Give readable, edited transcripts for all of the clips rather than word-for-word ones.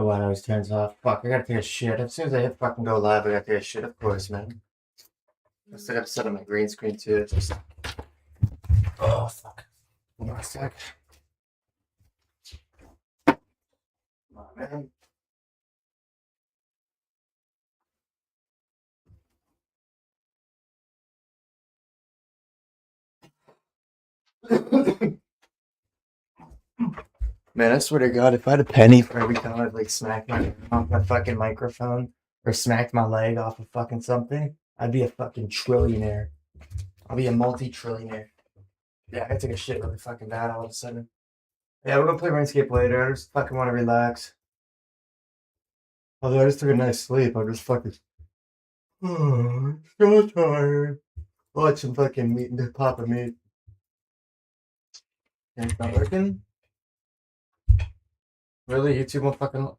know why it always turns off. Fuck, I gotta take a shit. As soon as I hit fucking go live, I gotta take a shit, of course, man. I still gotta set up my green screen too. It's just. Oh, fuck. Hold on a sec. Come on, man. Man, I swear to God, if I had a penny for every time I'd like smacked my fucking microphone or smacked my leg off of fucking something, I'd be a fucking trillionaire. I'll be a multi-trillionaire. Yeah, I took a shit really fucking bad all of a sudden. Yeah, we're gonna play RuneScape later. I just fucking want to relax. Although I just took a nice sleep, I'm just fucking so tired. Watch some fucking meat and papameat. And it's not working. Really, YouTube won't fucking.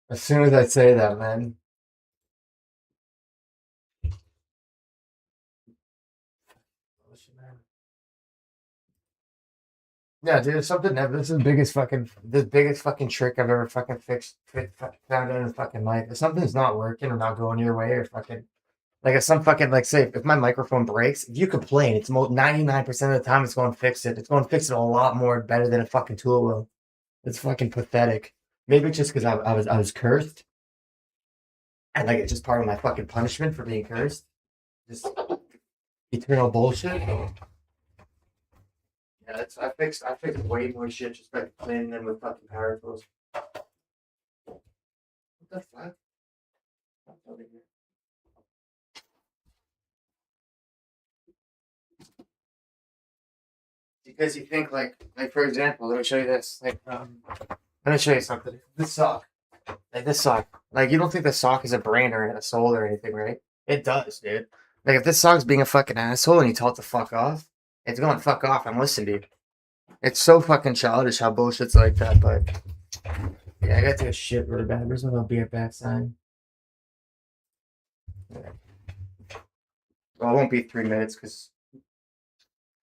As soon as I say that, man. Yeah, dude, it's something that this is the biggest fucking trick I've ever fucking found out in fucking life. If something's not working or not going your way or fucking like if some fucking like say if my microphone breaks, if you complain, it's 99% of the time it's going to fix it. It's going to fix it a lot more better than a fucking tool will. It's fucking pathetic. Maybe it's just because I was cursed and like it's just part of my fucking punishment for being cursed. Just eternal bullshit. Yeah, I fixed way more shit just by cleaning them with fucking power tools. What the fuck? What's over here? Because you think like for example, let me show you this. Let me show you something. This sock. Like this sock. Like you don't think the sock is a brain or a soul or anything, right? It does, dude. Like if this sock's being a fucking asshole and you tell it to fuck off, it's going to fuck off and listen to you. It's so fucking childish how bullshit's like that, but yeah, I gotta take a shit really bad. There's no be right back sign. Yeah. Well, it won't be 3 minutes because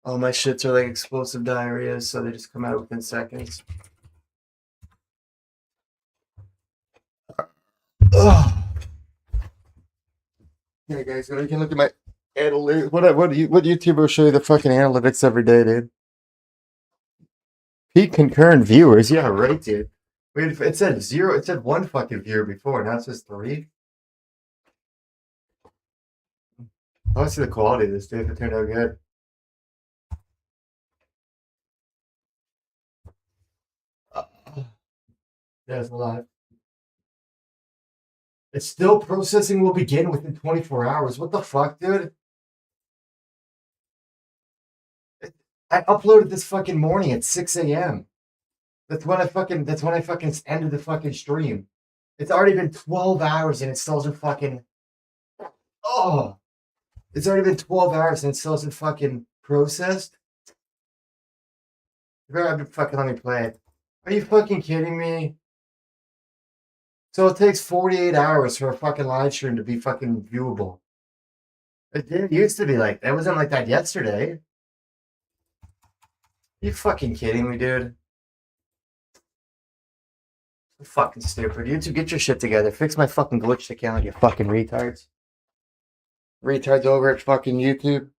all my shits are like explosive diarrhea, so they just come out within seconds. Ugh. Yeah, guys, you can look at my analytics. What YouTuber show you the fucking analytics every day, dude? Peak concurrent viewers, yeah, right, dude. Wait, it said zero. It said one fucking viewer before. Now it says three. I want to see the quality of this, dude. If it turned out good. Uh, yeah, it's a lot. It's still processing. Will begin within 24 hours. What the fuck, dude? I uploaded this fucking morning at 6 a.m. That's when I fucking ended the fucking stream. It's already been 12 hours and it still hasn't fucking oh it's already been 12 hours and it still hasn't fucking processed. You better have to fucking let me play it. Are you fucking kidding me? So it takes 48 hours for a fucking live stream to be fucking viewable. It didn't used to be like that. It wasn't like that yesterday. You fucking kidding me, dude? Fucking stupid. YouTube, get your shit together. Fix my fucking glitched account, you fucking retards. Retards over at fucking YouTube.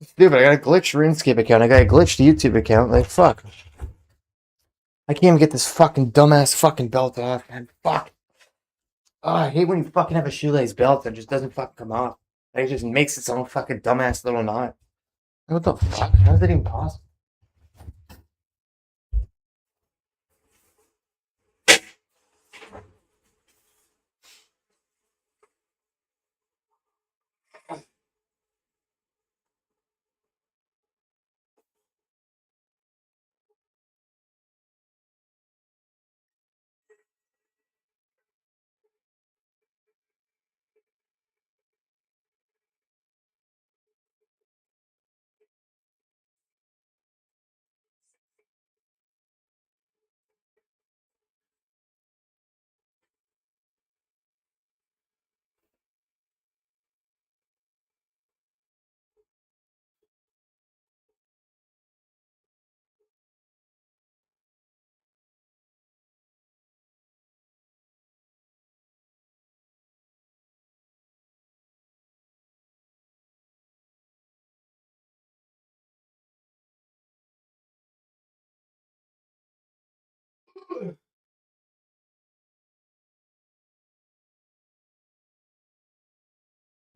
Stupid, I got a glitched RuneScape account. I got a glitched YouTube account. Like, fuck. I can't even get this fucking dumbass fucking belt off, man. Fuck. Oh, I hate when you fucking have a shoelace belt that just doesn't fucking come off. It just makes its own fucking dumbass little knot. What the fuck? How is that even possible?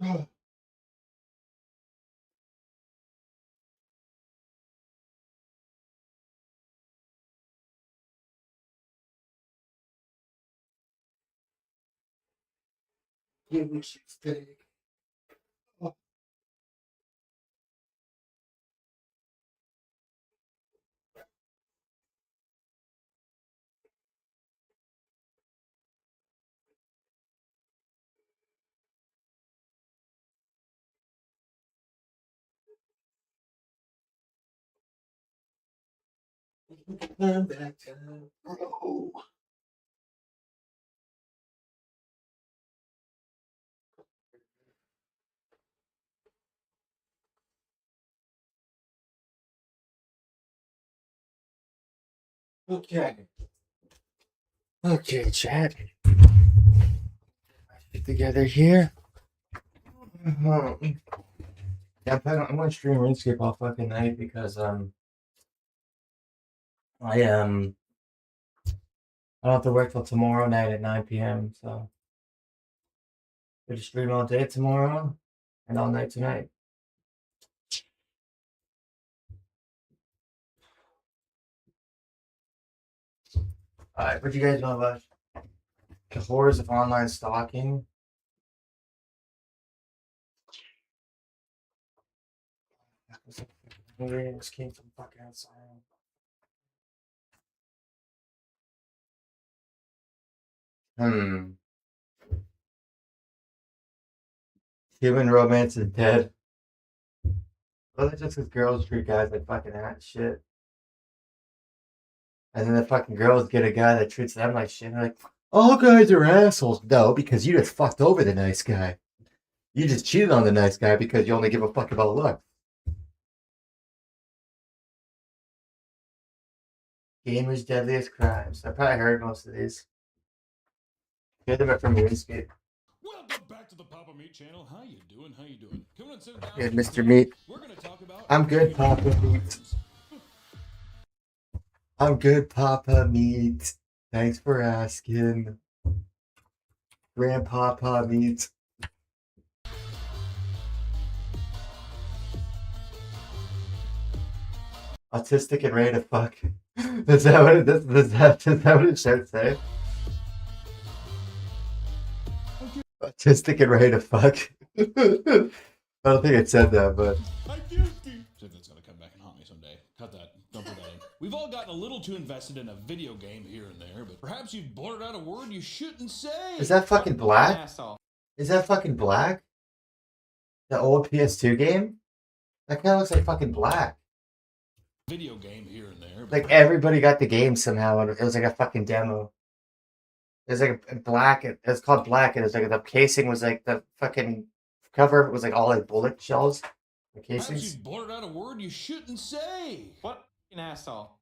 Huge steak. Turn back time. Bro. Okay. Okay, Chad. Get together here. Yeah, I'm gonna stream RuneScape all fucking night because I don't have to work till tomorrow night at 9 p.m. So we'll just stream all day tomorrow and all night tonight. Alright, what do you guys know about the horrors of online stalking? This came from fucking outside. Human romance is dead. Well, that's just because girls treat guys like fucking shit. And then the fucking girls get a guy that treats them like shit. And they're like, all guys are assholes. No, because you just fucked over the nice guy. You just cheated on the nice guy because you only give a fuck about looks. Gamers' deadliest crimes. I probably heard most of these. Hear them from RuneScape. Welcome back to the papameat channel. How you doing? How you doing? Come on, sit down. Good, Mr. Meat. We're gonna talk about. I'm good, Papa Meat. I'm good, Papa Meat. Thanks for asking. Grandpapa Meat. Autistic and ready to fuck. Is that what it should say? Autistic and ready to fuck. I don't think it said that, but. See if that's gonna come back and haunt me someday. Cut that. Don't put that in. We've all gotten a little too invested in a video game here and there, but perhaps you've blurted out a word you shouldn't say. Is that fucking Black? Is that fucking Black? The old PS2 game? That kind of looks like fucking Black. Video game here and there. Like everybody got the game somehow, and it was like a fucking demo. It was like a black. It's called Black, and it's like the casing was like the fucking cover was like all like bullet shells. The casings. Perhaps you blurted out a word you shouldn't say. What an asshole!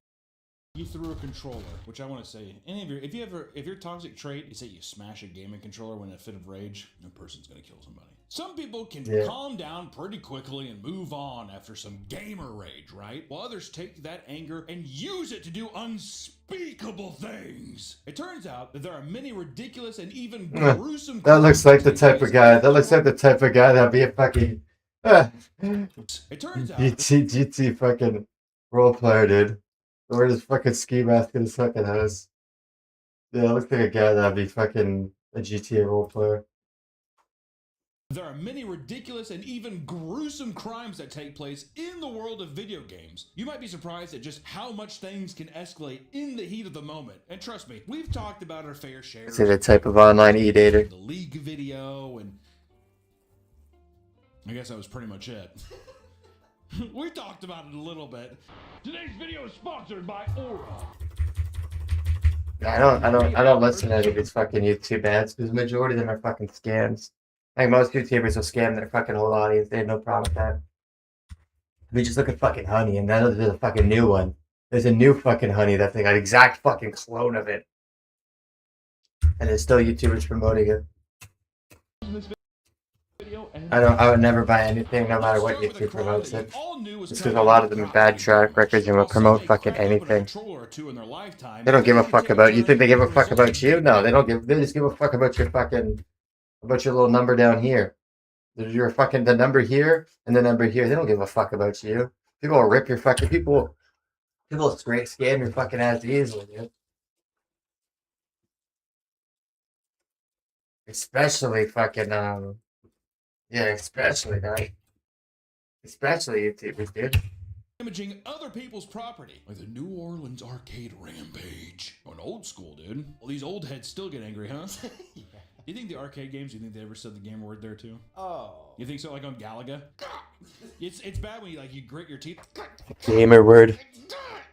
You threw a controller, which I want to say, if your toxic trait is that you smash a gaming controller when in a fit of rage, that person's gonna kill somebody. Some people can calm down pretty quickly and move on after some gamer rage, right? While others take that anger and use it to do unspeakable things. It turns out that there are many ridiculous and even gruesome. That looks like the type of guy. That looks like the type of guy that'd be a fucking. It turns out GT fucking role player, dude. Or his fucking ski mask in his fucking house. Yeah, it looks like a guy that'd be fucking a GTA role player. There are many ridiculous and even gruesome crimes that take place in the world of video games. You might be surprised at just how much things can escalate in the heat of the moment. And trust me, we've talked about our fair share. Is it a type of online e-dater? The League video, and I guess that was pretty much it. We talked about it a little bit. Today's video is sponsored by Aura. I don't listen to any of these fucking YouTube ads because the majority of them are fucking scams. Like most YouTubers will scam their fucking whole audience. They have no problem with that. We just look at fucking Honey, and then there's a fucking new one. There's a new fucking Honey that's like an exact fucking clone of it, and there's still YouTubers promoting it. I would never buy anything, no matter what YouTube promotes it. Just because a lot of them have bad track records and will promote fucking anything. They don't give a fuck about you. Think they give a fuck about you? No, they don't give. They just give a fuck about your fucking, about your little number down here. You're fucking the number here and the number here. They don't give a fuck about you. People will rip your fucking people. People will scam your fucking ass easily, dude. Especially fucking yeah, especially guys. Especially YouTubers, dude. Damaging other people's property, like the New Orleans arcade rampage. Oh, an old school, dude. Well, these old heads still get angry, huh? Yeah. You think the arcade games, you think they ever said the gamer word there too? Oh. You think so, like on Galaga? It's bad when you grit your teeth. Gamer word.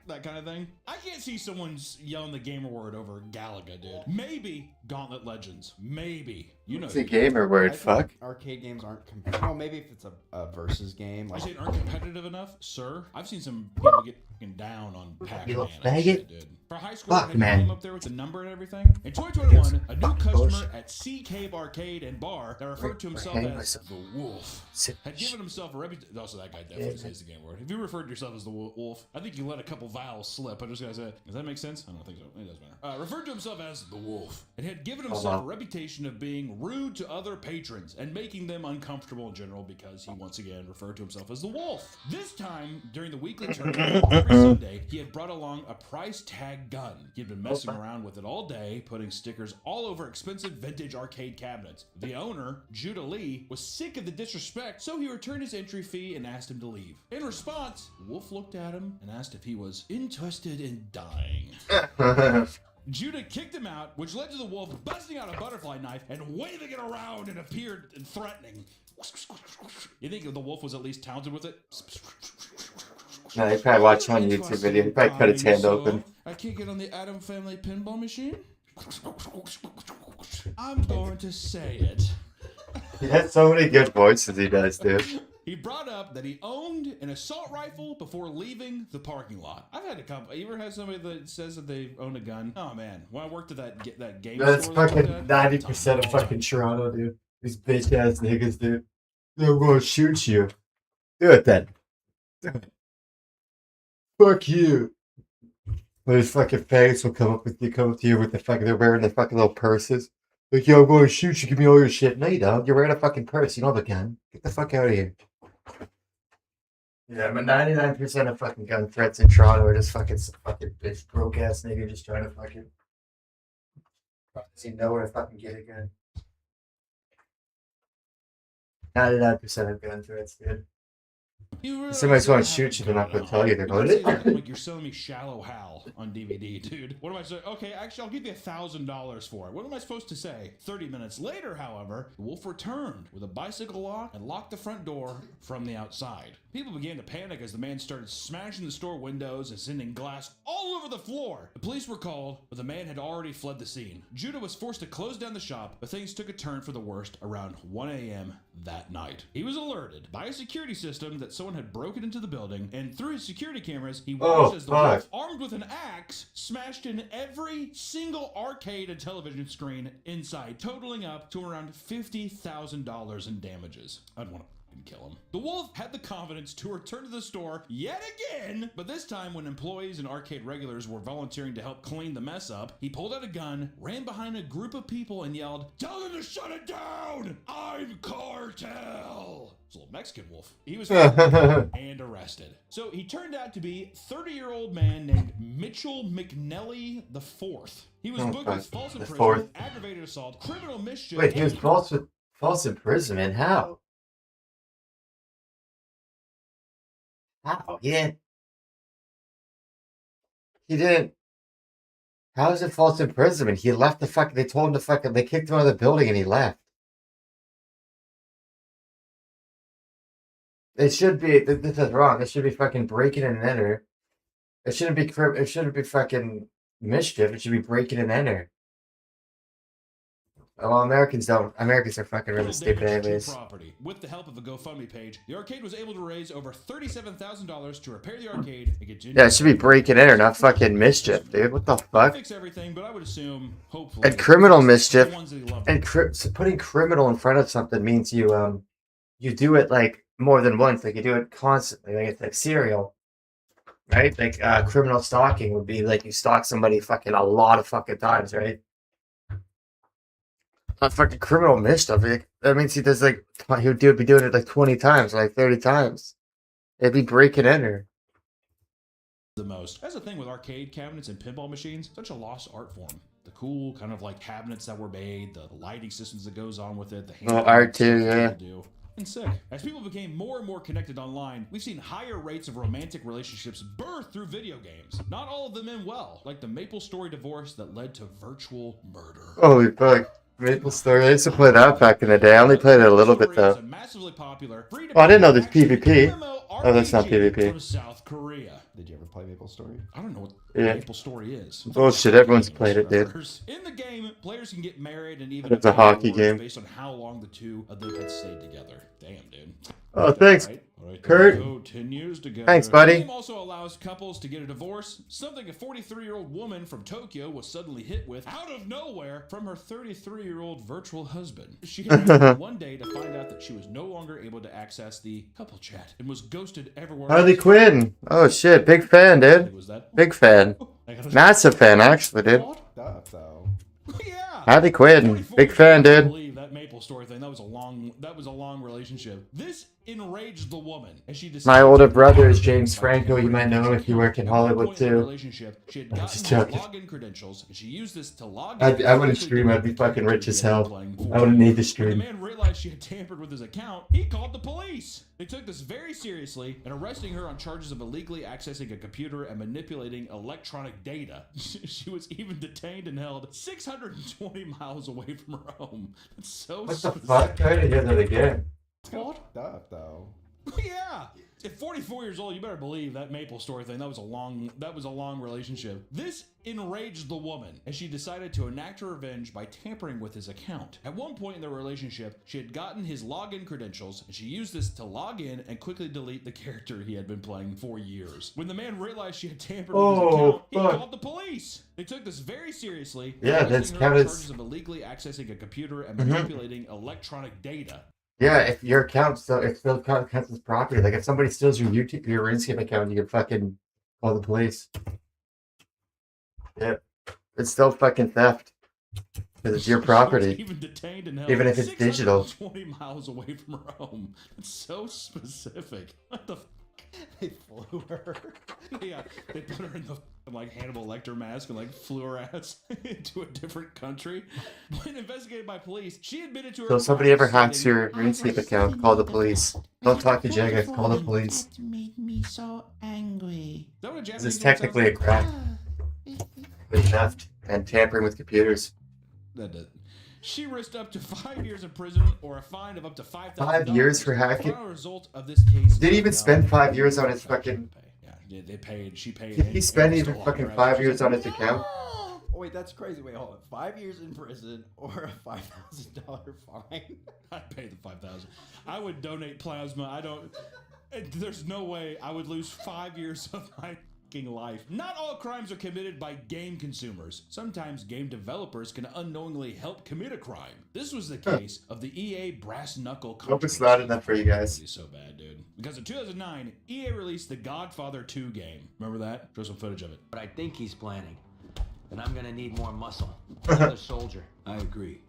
That kind of thing. I can't see someone's yelling the gamer word over Galaga, dude. Maybe Gauntlet Legends. Maybe. You know. It's a gamer word, fuck. Arcade games aren't well, maybe if it's a versus game. I say aren't competitive enough, sir. I've seen some people get fucking down on Pac-Man and shit, dude. For high school, fuck, I man. Came up there with the number and everything. In 2021, a new customer at Sea Cave Arcade and Bar that referred to himself as the Wolf had given himself a reputation. Also, that guy definitely says the game word. If you referred to yourself as the Wolf, I think you let a couple vowels slip. I'm just gonna say, does that make sense? I don't think so. It doesn't matter. Referred to himself as the Wolf and had given himself a reputation of being rude to other patrons and making them uncomfortable in general because he once again referred to himself as the Wolf. This time, during the weekly tournament, every Sunday, he had brought along a price tag gun. He had been messing around with it all day, putting stickers all over expensive vintage arcade cabinets. The owner, Judah Lee, was sick of the disrespect, so he returned his entry fee and asked him to leave. In response, Wolf looked at him and asked if he was interested in dying. Judah kicked him out, which led to the Wolf busting out a butterfly knife and waving it around and appeared threatening. You think the Wolf was at least talented with it? No, he probably watched on YouTube video. He probably cut his hand open. I can't get on the Adam Family pinball machine? I'm going to say it. He has so many good voices he does, dude. He brought up that he owned an assault rifle before leaving the parking lot. I've had a couple. You ever had somebody that says that they own a gun? Oh man, when I worked at that game That's store, fucking 90% of fucking Toronto, dude. These bitch ass niggas, dude. They're gonna shoot you. Do it then. Do it. Fuck you. Those fucking fags will come up to you with the fucking, they're wearing the fucking little purses. Like, yo, I'm gonna shoot you, give me all your shit. No, you don't. You're wearing a fucking purse. You don't have a gun. Get the fuck out of here. Yeah, but 99% of fucking gun threats in Toronto are just fucking bitch, broke ass nigga just trying to fucking doesn't know where to fucking get a gun. 99% of gun threats, dude. Somebody's going to shoot you, they're not going to tell you. They're going to. Like you're selling me Shallow Hal on DVD, dude. What am I saying? Okay, actually, I'll give you $1,000 for it. What am I supposed to say? 30 minutes later, however, the Wolf returned with a bicycle lock and locked the front door from the outside. People began to panic as the man started smashing the store windows and sending glass all over the floor. The police were called, but the man had already fled the scene. Judah was forced to close down the shop, but things took a turn for the worst around 1 a.m. that night. He was alerted by a security system that someone had broken into the building, and through his security cameras, he watched as the Wolf, armed with an axe, smashed in every single arcade and television screen inside, totaling up to around $50,000 in damages. I'd want to kill him. The Wolf had the confidence to return to the store yet again, but this time when employees and arcade regulars were volunteering to help clean the mess up, he pulled out a gun, ran behind a group of people and yelled, "Tell them to shut it down! I'm cartel!" It's a little Mexican Wolf. He was found and arrested. So he turned out to be a 30-year-old man named Mitchell McNelly IV. He was booked with false imprisonment, aggravated assault, criminal mischief. Wait, he was false imprisonment? How? How? He didn't. How is it false imprisonment? He left the fucking. They told him to fucking. They kicked him out of the building and he left. It should be. This is wrong. It should be fucking breaking and enter. It shouldn't be. It shouldn't be fucking mischief. It should be breaking and enter. Well, Americans don't. Americans are fucking really stupid anyways. Property. With the help of a GoFundMe page, the arcade was able to raise over $37,000 to repair the arcade and continue. Yeah, it should be break and enter, not fucking mischief, dude. What the fuck? Fix everything, but I would assume, hopefully, and criminal mischief. And so putting criminal in front of something means you do it like more than once. Like you do it constantly. Like it's like serial, right? Like criminal stalking would be like you stalk somebody fucking a lot of fucking times, right? a fucking criminal mischief. That means he does like he would be doing it like 20 times, like 30 times. It'd be break and enter. The most. That's the thing with arcade cabinets and pinball machines. Such a lost art form. The cool kind of like cabinets that were made, the lighting systems that goes on with it, the hand art too, yeah. Do. And sick. As people became more and more connected online, we've seen higher rates of romantic relationships birthed through video games. Not all of them end well, like the Maple Story divorce that led to virtual murder. Holy fuck. Maple Story. I used to play that back in the day. I only played it a little bit though. Massively popular. Oh, I didn't know there's PvP. Oh, that's not PvP. From South Korea. Did you ever play Maple Story? I don't know what Yeah. Maple Story is. Bullshit, everyone's played it, dude. In the game, players can get married and even It's a hockey game. based on how long the two of them had stayed together. Damn, dude. Oh, thanks, Right, Kurt. 10 years together. Thanks, buddy. The game also allows couples to get a divorce, something a 43-year-old woman from Tokyo was suddenly hit with out of nowhere from her 33-year-old virtual husband. She had one day to find out that she was no longer able to access the couple chat and was ghosted everywhere. Harley Quinn. Oh shit, big fan, dude. Was that? Big fan. Massive fan, actually, dude. Stuff though. Yeah. Harley Quinn. Big fan, I dude. believe that Maple Story thing. That was a long relationship. This enraged the woman as she decided. My older brother is James Franco. You might know him if you work in Hollywood too. Relationship. She had gotten just his joking. login credentials, and she used this to log I in. wouldn't stream. I'd be fucking rich as hell. I wouldn't need to When the stream. man realized she had tampered with his account, he called the police. They took this very seriously and arresting her on charges of illegally accessing a computer and manipulating electronic data. She was even detained and held 620 miles away from her home. It's so What the fuck? Try to hear that again. What? Stuff though. Yeah. At 44 years old, you better believe that Maple Story thing. That was a long relationship. This enraged the woman as she decided to enact her revenge by tampering with his account. At one point in their relationship, she had gotten his login credentials and she used this to log in and quickly delete the character he had been playing for years. When the man realized she had tampered with his account, he called the police. They took this very seriously. Yeah, that's arresting her on counted as- charges of illegally accessing a computer and manipulating electronic data. Yeah, if your account still counts as property. Like if somebody steals your RuneScape account, you can fucking call the police. Yeah, it's still fucking theft because it's your property. Even detained and held Even if it's digital. 20 miles away from her home. It's so specific. What the? They flew her. Yeah, they put her in the like Hannibal Lecter mask and like flew her ass into a different country. When investigated by police, she admitted to her. So if somebody ever hacks stating, your RuneScape account, call the police. Don't talk to Jagex, call the police. That made me so angry. Is that what a Japanese This is woman sounds technically a like? crime with theft and tampering with computers. That did. She risked up to 5 years in prison or a fine of up to $5,000. 5 years for hacking? The final result of this case. Did he even spend 5 years on his fucking? Yeah, they paid. She paid. Did he spend and even still fucking locked her 5 up. years on his account? Oh, wait, that's crazy. Wait, hold on. 5 years in prison or a $5,000 fine? I'd pay the $5,000. I would donate plasma. I don't. There's no way I would lose 5 years of my fucking life. Not all crimes are committed by game consumers. Sometimes game developers can unknowingly help commit a crime. This was the case of the EA brass knuckle. Hope it's loud enough for you guys. It's so bad, dude. Because in 2009, EA released the Godfather 2 game. Remember that? Show some footage of it. What I think he's planning. And I'm gonna need more muscle. Another soldier. I agree.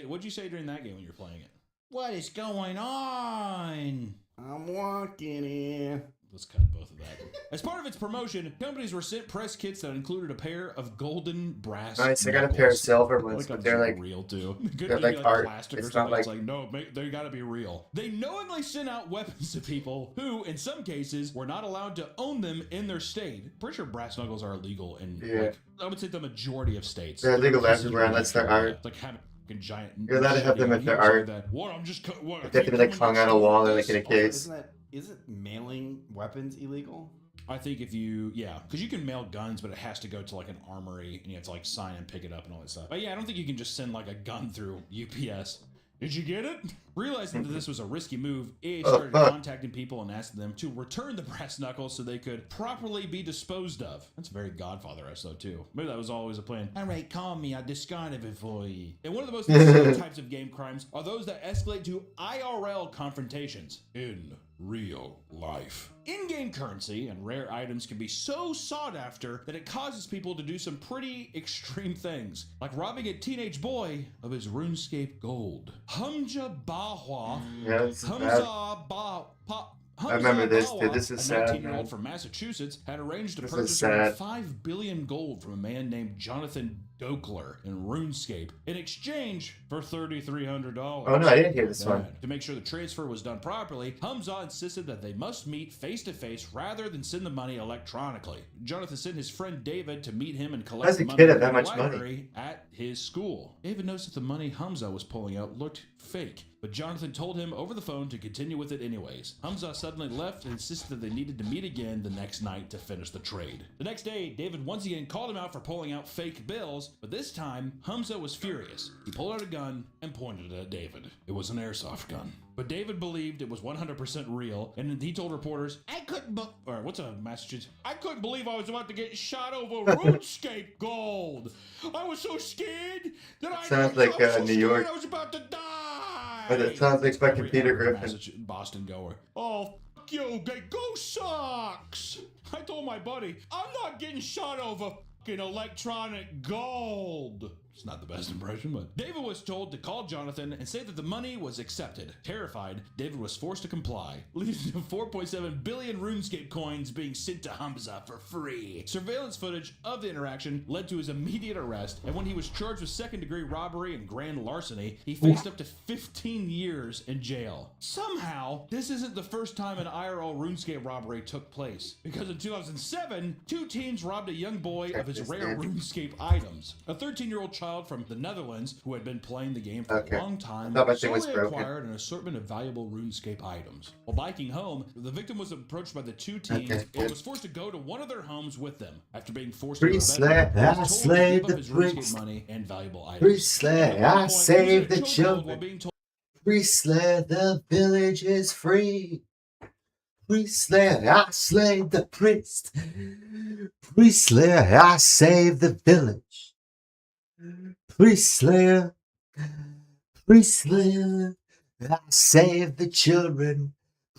What'd you say during that game when you were playing it? What is going on? I'm walking in. Let's cut both of that. As part of its promotion, companies were sent press kits that included a pair of golden brass. Nice, I got a pair of knuckles. silver ones, but they're like real too. they're like art. Plastic or It's not something. It's like- like no, they gotta be real. They knowingly sent out weapons to people who, in some cases, were not allowed to own them in their state. Pretty sure brass knuckles are illegal in like I would say the majority of states. They're illegal everywhere unless they're art. It's like having a giant. You're allowed to have them if they're art. What? I'm just. What? They have to be like hung on a wall or like in a case. Isn't mailing weapons illegal? I think if you, because you can mail guns, but it has to go to like an armory and you have to like sign and pick it up and all that stuff. But yeah, I don't think you can just send like a gun through UPS. Did you get it? Realizing that this was a risky move, EA started contacting people and asking them to return the brass knuckles so they could properly be disposed of. That's very Godfather-esque though too. Maybe that was always a plan. All right, call me. I discarded it for you. And one of the most insane types of game crimes are those that escalate to IRL confrontations. In real life. In-game currency and rare items can be so sought after that it causes people to do some pretty extreme things, like robbing a teenage boy of his RuneScape gold. Hamza Bahwa, Yeah, this is bad. Hamza Ba Pa. I remember this, dude. Bawa, This is a sad, 19-year-old man. from Massachusetts, had arranged to This is purchase around sad. 5 billion gold from a man named Jonathan Dokler in RuneScape in exchange for $3,300. Oh no, I didn't hear this one. To make sure the transfer was done properly, Hamza insisted that they must meet face-to-face rather than send the money electronically. Jonathan sent his friend David to meet him and collect How's the a money kid have from that the much money? library at his school. David noticed that the money Hamza was pulling out looked fake, but Jonathan told him over the phone to continue with it anyways. Hamza suddenly left and insisted that they needed to meet again the next night to finish the trade. The next day, David once again called him out for pulling out fake bills, but this time, Hamza was furious. He pulled out a gun and pointed it at David. It was an airsoft gun. But David believed it was 100% real, and he told reporters, I couldn't believe I was about to get shot over RuneScape gold. I was so scared that I Sounds like was so New scared York. I was about to die. But it sounds like fucking Every Peter average Griffin. Boston goer. Oh, f you, go sucks. I told my buddy, I'm not getting shot over fucking electronic gold. It's not the best impression, but David was told to call Jonathan and say that the money was accepted. Terrified, David was forced to comply, leading to 4.7 billion RuneScape coins being sent to Hamza for free. Surveillance footage of the interaction led to his immediate arrest, and when he was charged with second-degree robbery and grand larceny, he faced up to 15 years in jail. Somehow, this isn't the first time an IRL RuneScape robbery took place, because in 2007, 2 teens robbed a young boy of his rare RuneScape items. A 13-year-old child from the Netherlands who had been playing the game for a long time slowly acquired an assortment of valuable RuneScape items. While biking home, the victim was approached by the 2 teens and was forced to go to one of their homes with them. After being forced to give up his RuneScape money and valuable items. I saved the children. Priestler, the village is free. Priestler, I slayed the priest. Priestler, I saved the village. Priestler, Priestler, I saved the children.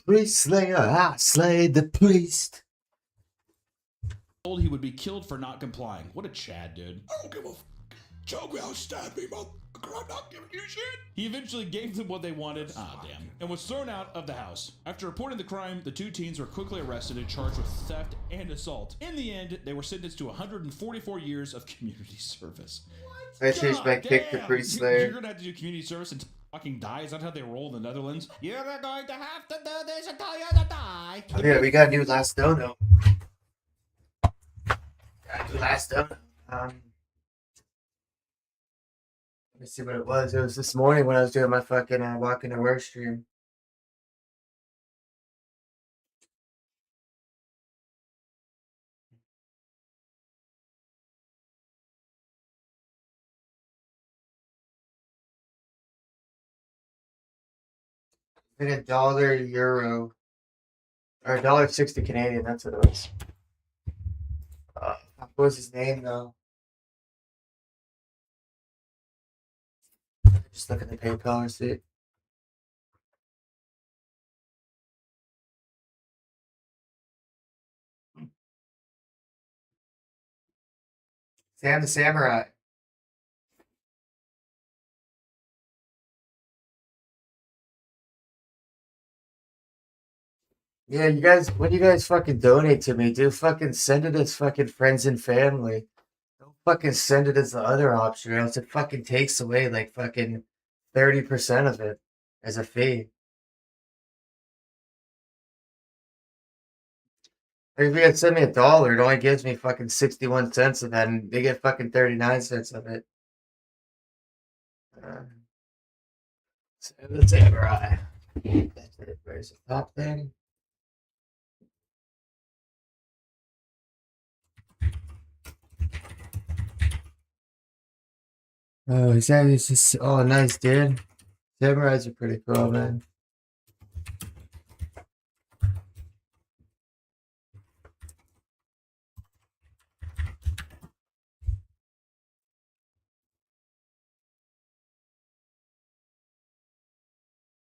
Priestler, I slayed the priest. Told he would be killed for not complying. What a Chad, dude. I don't give a f. Show me how stab me, motherfucker. I'm not giving you shit. He eventually gave them what they wanted, and was thrown out of the house. After reporting the crime, the 2 teens were quickly arrested and charged with theft and assault. In the end, they were sentenced to 144 years of community service. I changed my kick to Priest Slayer. You're gonna have to do community service until you fucking die? Is that how they roll in the Netherlands? You're going to have to do this until you die. Oh yeah, we got a new last dono. Got a new last dono. Let me see what it was. It was this morning when I was doing my fucking walking to work stream. I think $1 euro or $1.60 Canadian. That's what it was. What was his name though? Just look at the PayPal receipt. Sam the Samurai. Yeah, you guys, when you guys fucking donate to me, do fucking send it as fucking friends and family. Don't fucking send it as the other option, or else it fucking takes away like fucking 30% of it as a fee. Like if you guys send me $1, it only gives me fucking 61 cents of that, and they get fucking 39 cents of it. The Samurai. That's it. Where's the top thing? Oh, is that it's just oh nice, dude. Samurais are pretty cool, man.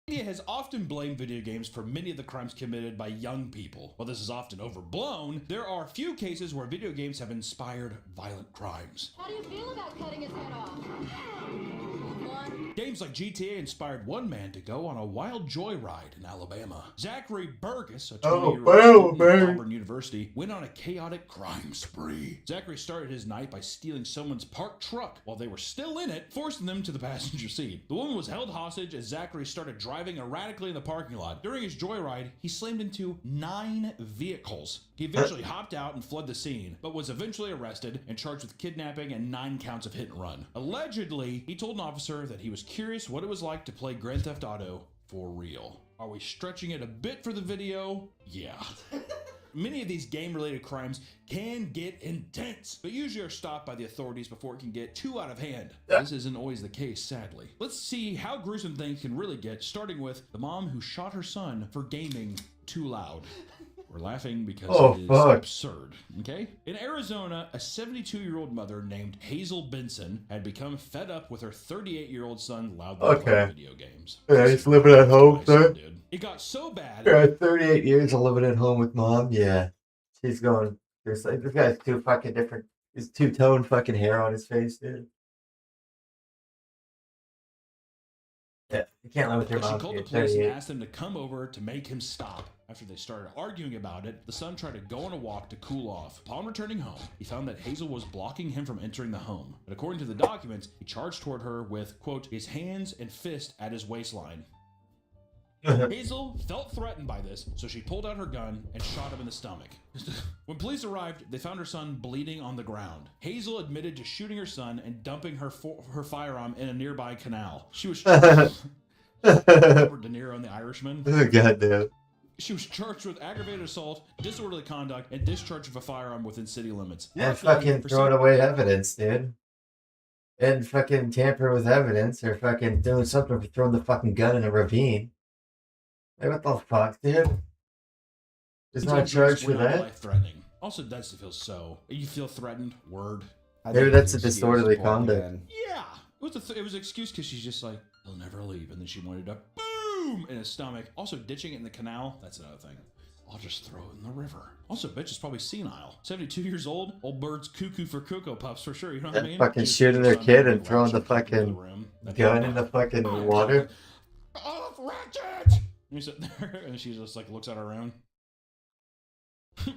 Media has often blamed video games for many of the crimes committed by young people. While this is often overblown, there are few cases where video games have inspired violent crimes. How do you feel about cutting his head off? Games like GTA inspired one man to go on a wild joyride in Alabama. Zachary Burgess, a 20-year-old student at Auburn University, went on a chaotic crime spree. Zachary started his night by stealing someone's parked truck while they were still in it, forcing them to the passenger seat. The woman was held hostage as Zachary started driving erratically in the parking lot. During his joyride, he slammed into 9 vehicles. He eventually hopped out and fled the scene, but was eventually arrested and charged with kidnapping and 9 counts of hit and run. Allegedly, he told an officer that he was curious what it was like to play Grand Theft Auto for real. Are we stretching it a bit for the video? Yeah. Many of these game-related crimes can get intense, but usually are stopped by the authorities before it can get too out of hand. This isn't always the case, sadly. Let's see how gruesome things can really get, starting with the mom who shot her son for gaming too loud. We're laughing because it is absurd, okay? In Arizona, a 72-year-old mother named Hazel Benson had become fed up with her 38-year-old son loudly playing video games. Yeah, he's living at home, sir. It got so bad. Yeah, 38 years of living at home with mom. Yeah, she's going. There's like this guy's too fucking different. He's two-tone fucking hair on his face, dude. Yeah, you can't live with your mom. She called the police and asked them to come over to make him stop. After they started arguing about it, the son tried to go on a walk to cool off. Upon returning home, he found that Hazel was blocking him from entering the home. But according to the documents, he charged toward her with, quote, his hands and fist at his waistline. Hazel felt threatened by this, so she pulled out her gun and shot him in the stomach. When police arrived, they found her son bleeding on the ground. Hazel admitted to shooting her son and dumping her firearm in a nearby canal. She was Robert De Niro and the Irishman. Oh, goddamn. She was charged with aggravated assault, disorderly conduct, and discharge of a firearm within city limits. And fucking throwing away evidence, dude. And fucking tamper with evidence, or fucking doing something for throwing the fucking gun in a ravine. Like, what the fuck, dude? Is not charged for that? Life-threatening. Also, does feel so. You feel threatened? Word. Maybe that's a disorderly conduct. Yeah. It was an excuse because she's just like, he'll never leave. And then she wanted to boom in his stomach. Also, ditching it in the canal. That's another thing. I'll just throw it in the river. Also, bitch is probably senile. 72 years old. Old bird's cuckoo for Cocoa Puffs for sure. You know what I mean? Fucking shooting their kid and throwing the fucking gun in the fucking water. Off, Ratchet! And you sit there and she just like looks at her around.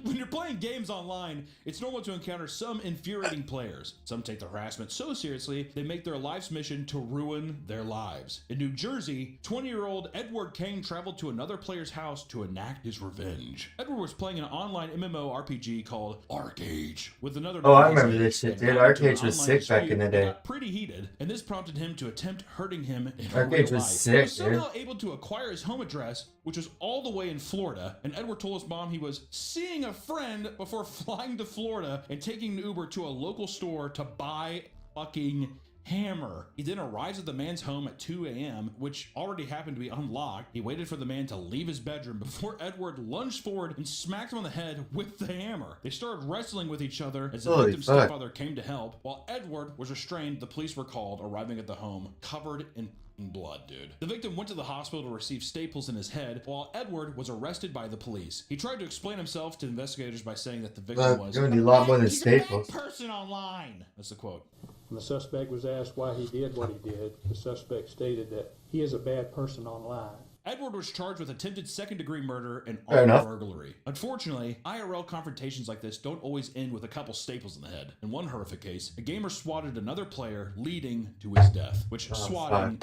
When you're playing games online, it's normal to encounter some infuriating players. Some take the harassment so seriously, they make their life's mission to ruin their lives. In New Jersey, 20-year-old Edward Kane traveled to another player's house to enact his revenge. Edward was playing an online MMORPG called Arcade with another. Oh, I remember this shit, dude. Arcade was sick back in the day. Got pretty heated, and this prompted him to attempt hurting him in Arcade real was life. sick, He was somehow dude. able to acquire his home address, which was all the way in Florida, and Edward told his mom he was seeing a friend before flying to Florida and taking an Uber to a local store to buy fucking hammer. He then arrives at the man's home at 2 a.m., which already happened to be unlocked. He waited for the man to leave his bedroom before Edward lunged forward and smacked him on the head with the hammer. They started wrestling with each other as the victim's stepfather came to help. While Edward was restrained, the police were called, arriving at the home covered in blood, dude. The victim went to the hospital to receive staples in his head, while Edward was arrested by the police. He tried to explain himself to investigators by saying that the victim was doing a lot more than he's a bad staples. person online. That's the quote. When the suspect was asked why he did what he did, the suspect stated that he is a bad person online. Edward was charged with attempted second-degree murder and Fair armed enough. burglary. Unfortunately, IRL confrontations like this don't always end with a couple staples in the head. In one horrific case, a gamer swatted another player, leading to his death. Which swatting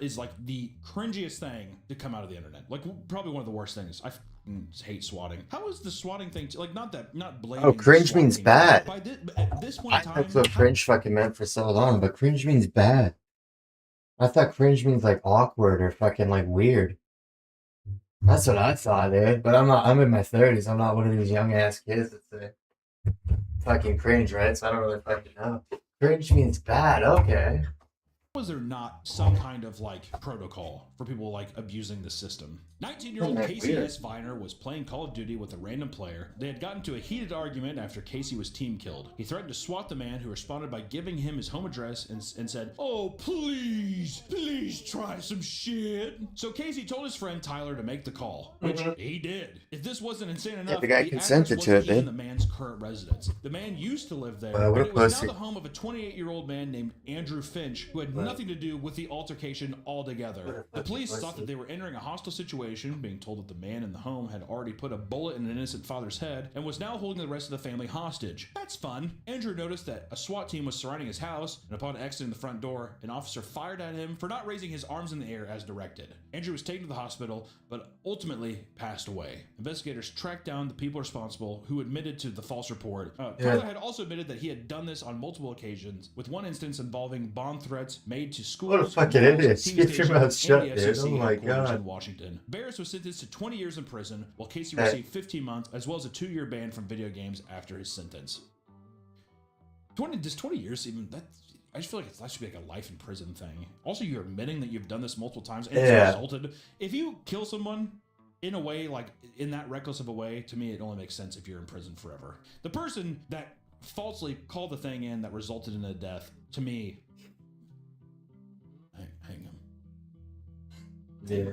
is like the cringiest thing to come out of the internet. Like probably one of the worst things. I hate swatting. How is the swatting thing? Like not blaming. Oh, cringe means bad. By at this point in time, That's what cringe fucking meant for so long, but cringe means bad. I thought cringe means like awkward or fucking like weird. That's what I thought, dude. But I'm not. I'm in my 30s. I'm not one of these young ass kids that say fucking cringe, right? So I don't really fucking know. Cringe means bad. Okay. Was there not some kind of like protocol for people like abusing the system? 19-year-old Casey S. Viner was playing Call of Duty with a random player. They had gotten into a heated argument after Casey was team killed. He threatened to swat the man, who responded by giving him his home address and said, "Oh, please try some shit." So Casey told his friend Tyler to make the call, which he did. If this wasn't insane enough, the guy consented to it, even man. the man's current residence. The man used to live there, what but a it was pussy. now the home of a 28-year-old man named Andrew Finch, who had nothing to do with the altercation altogether. The police thought that they were entering a hostile situation, being told that the man in the home had already put a bullet in an innocent father's head and was now holding the rest of the family hostage. That's fun. Andrew noticed that a SWAT team was surrounding his house, and upon exiting the front door, an officer fired at him for not raising his arms in the air as directed. Andrew was taken to the hospital, but ultimately passed away. Investigators tracked down the people responsible, who admitted to the false report. Tyler had also admitted that he had done this on multiple occasions, with one instance involving bomb threats made to schools, What a fucking malls, idiot. TV Keep your stations, mouth and shut, the dude. FCC Oh my headquarters God. in Washington. Barris was sentenced to 20 years in prison, while Casey received 15 months, as well as a 2-year ban from video games after his sentence. 20 years even, I just feel like that should be like a life in prison thing. Also, you're admitting that you've done this multiple times and it's resulted. If you kill someone in a way, like in that reckless of a way, to me, it only makes sense if you're in prison forever. The person that falsely called the thing in that resulted in a death, to me, hang him. Yeah.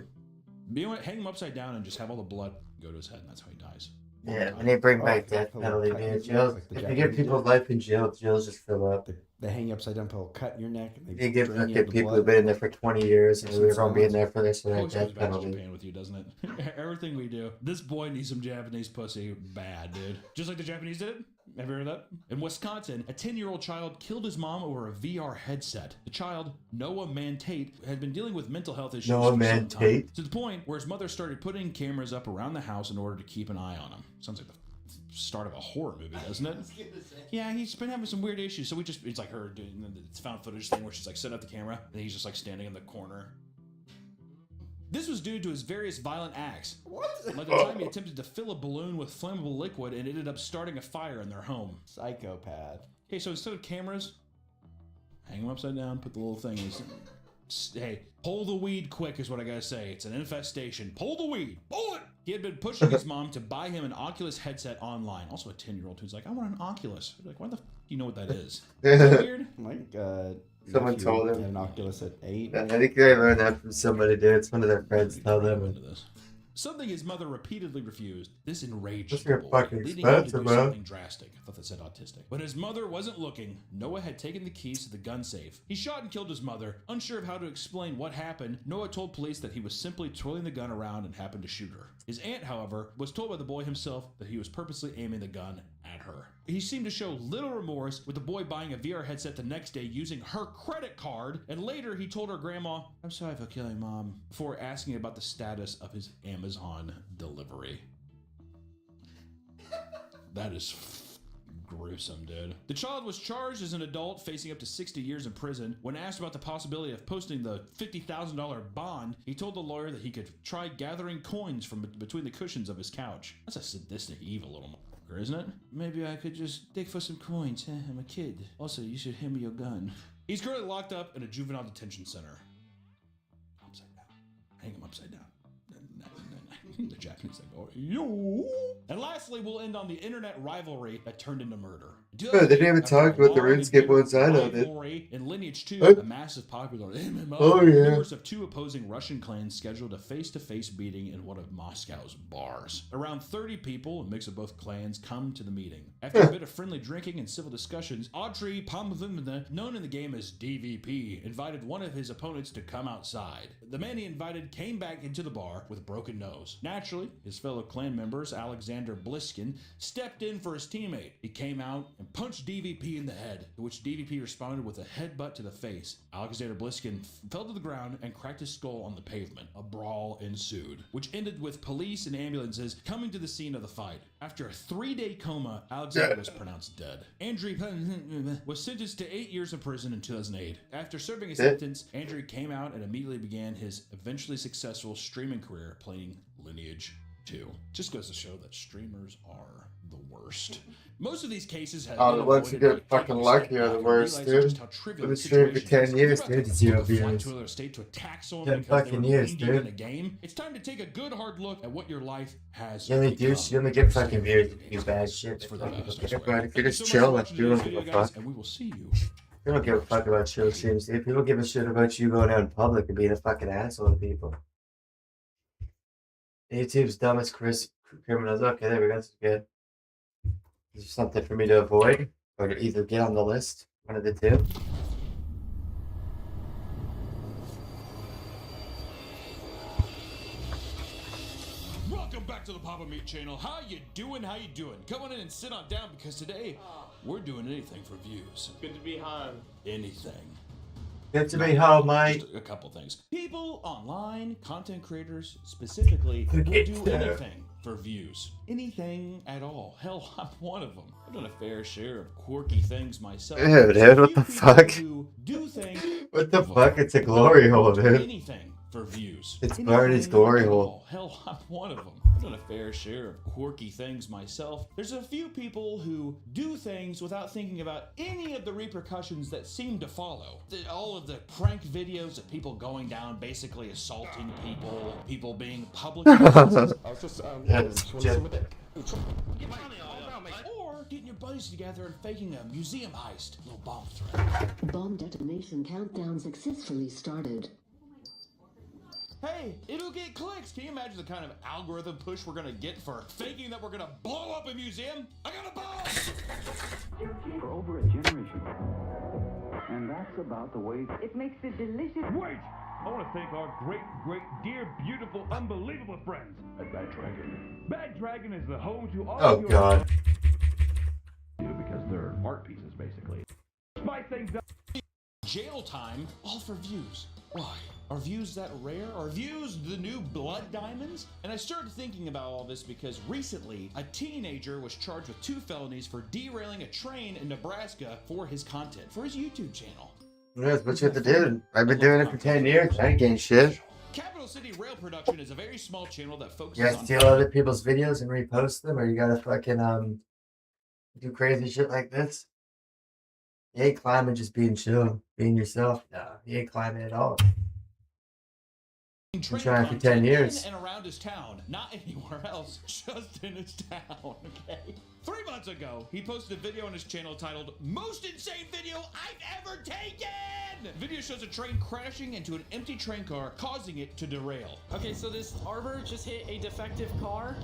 You know what? Hang him upside down and just have all the blood go to his head, and that's how he dies. Yeah, when they bring back death penalty, dude, jails. If you give people life in jail, jails just fill up. They hang you upside down, put a cut in your neck. And They give drain you fucking of the people blood. who've been in there for 20 years and we're gonna be in silence. there for this and that Always goes death back to penalty. Japan with you, doesn't it? Everything we do. This boy needs some Japanese pussy bad, dude. Just like the Japanese did it. Have you heard of that? In Wisconsin, a 10-year-old child killed his mom over a VR headset. The child, Noah Mantate, had been dealing with mental health issues Noah for some time, Mantate? to the point where his mother started putting cameras up around the house in order to keep an eye on him. Sounds like the start of a horror movie, doesn't it? Yeah, he's been having some weird issues, so it's like her doing the found footage thing where she's like setting up the camera and he's just like standing in the corner. This was due to his various violent acts. What? Like the time he attempted to fill a balloon with flammable liquid and ended up starting a fire in their home. Psychopath. Okay, so instead of cameras, hang him upside down, put the little thing in his... Hey, pull the weed quick is what I gotta say. It's an infestation. Pull the weed. Pull it! He had been pushing his mom to buy him an Oculus headset online. Also a 10-year-old who's like, I want an Oculus. I'd be like, why the f*** do you know what that is? Is that weird? My Someone nephew told him. had an Oculus at 8. I think they learned that from somebody, dude. It's one of their friends tell them. Into this. Something his mother repeatedly refused. This enraged Those the are boy, fucking leading him to expensive, do man. something drastic. I thought that said autistic. When his mother wasn't looking, Noah had taken the keys to the gun safe. He shot and killed his mother. Unsure of how to explain what happened, Noah told police that he was simply twirling the gun around and happened to shoot her. His aunt, however, was told by the boy himself that he was purposely aiming the gun at her. He seemed to show little remorse, with the boy buying a VR headset the next day using her credit card, and later he told her grandma, "I'm sorry for killing mom," before asking about the status of his Amazon delivery. That is gruesome, dude. The child was charged as an adult, facing up to 60 years in prison. When asked about the possibility of posting the $50,000 bond, he told the lawyer that he could try gathering coins from between the cushions of his couch. That's a sadistic, evil little motherfucker, isn't it? Maybe I could just dig for some coins. I'm a kid. Also, you should hand me your gun. He's currently locked up in a juvenile detention center. Upside down. Hang him upside down. The Japanese like, oh, yo. And lastly, we'll end on the internet rivalry that turned into murder. Oh, they didn't even talk about the RuneScape ones I know, dude. Rivalry in Lineage 2, Huh? a massive popular MMO. Oh, yeah. Members of two opposing Russian clans scheduled a face-to-face meeting in one of Moscow's bars. Around 30 people, a mix of both clans, come to the meeting. After a bit of friendly drinking and civil discussions, Audrey Papameat, known in the game as DVP, invited one of his opponents to come outside. The man he invited came back into the bar with a broken nose. Naturally, his fellow clan members, Alexander Bliskin, stepped in for his teammate. He came out and punched DVP in the head, to which DVP responded with a headbutt to the face. Alexander Bliskin fell to the ground and cracked his skull on the pavement. A brawl ensued, which ended with police and ambulances coming to the scene of the fight. After a 3-day coma, Alexander was pronounced dead. Andrew was sentenced to 8 years in prison in 2008. After serving a sentence, Andrew came out and immediately began his eventually successful streaming career playing Lineage too. Just goes to show that streamers are the worst. Most of these cases have Oh, been the ones who avoided get by fucking taking a lucky step are the back and worst, realizing dude. just how trivial I've the been streaming for situation 10 is. years, You're dude. about to 0 book a flight views. to another state to attack someone 10 because they were fucking years, grinding in dude. a game. It's time to take a good hard look at what your life has You only become. do, you only get fucking views if you do bad shit. It's for the best, I But swear. if you Thank just so much chill, for like, watching you don't today's give a video, guys, fuck. and we will see you. You don't give a fuck about chill streams, dude. People give a shit about you going out in public and being a fucking asshole to people. YouTube's dumbest criminals. Okay, there we go. That's good. Is there something for me to avoid? Or to either get on the list? One of the two? Welcome back to the papameat channel. How you doing? How you doing? Come on in and sit on down because today we're doing anything for views. Good to be home. Anything. Good to be home, mate. Just a couple things. People online, content creators specifically, will do anything for views. Anything at all. Hell, I'm one of them. I've done a fair share of quirky things myself. Ew, There's a dude, what few the people fuck? who do things What the fuck? It's a glory hole, do dude. anything for views. It's Barney's Anything glory at hole. all. Hell, I'm one of them. I've done a fair share of quirky things myself. There's a few people who do things without thinking about any of the repercussions that seem to follow. All of the prank videos of people going down, basically assaulting people, people being public. Yes, Or getting your buddies together and faking a museum heist. Little bomb threat. Bomb detonation countdown successfully started. Hey, it'll get clicks. Can you imagine the kind of algorithm push we're gonna get for faking that we're gonna blow up a museum? I got a bomb! For over a generation. And that's about the way it makes it delicious. Wait! I want to thank our great, dear, beautiful, unbelievable friends at Bad Dragon. Bad Dragon is the home to all oh, your God. because they're art pieces, basically. Spice things up. Jail time, all for views. Why? Are views that rare? Are views the new blood diamonds? And I started thinking about all this because recently a teenager was charged with 2 felonies for derailing a train in Nebraska for his content, for his YouTube channel. Yes, what you have to do? I've been doing it for 10 years. I ain't getting shit. Capital City Rail Production is a very small channel that focuses You gotta on steal other people's videos and repost them, or you gotta fucking do crazy shit like this. You ain't climbing just being chill, being yourself. No, you ain't climbing at all. Been trying for 10 years. In and around his town, not anywhere else, just in his town, okay? 3 months ago, he posted a video on his channel titled, Most Insane Video I've Ever Taken! The video shows a train crashing into an empty train car, causing it to derail. Okay, so this arbor just hit a defective car,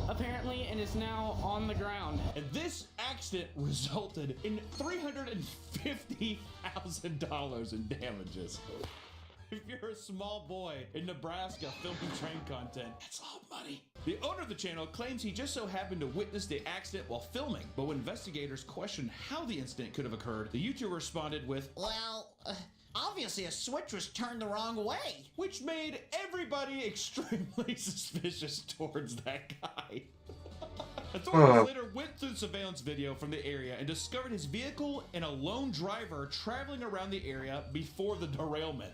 apparently, and is now on the ground. And this accident resulted in $350,000 in damages. If you're a small boy in Nebraska filming train content, that's a lot of money. The owner of the channel claims he just so happened to witness the accident while filming, but when investigators questioned how the incident could have occurred, the YouTuber responded with, Well, obviously a switch was turned the wrong way. which made everybody extremely suspicious towards that guy. Authorities later went through the surveillance video from the area and discovered his vehicle and a lone driver traveling around the area before the derailment.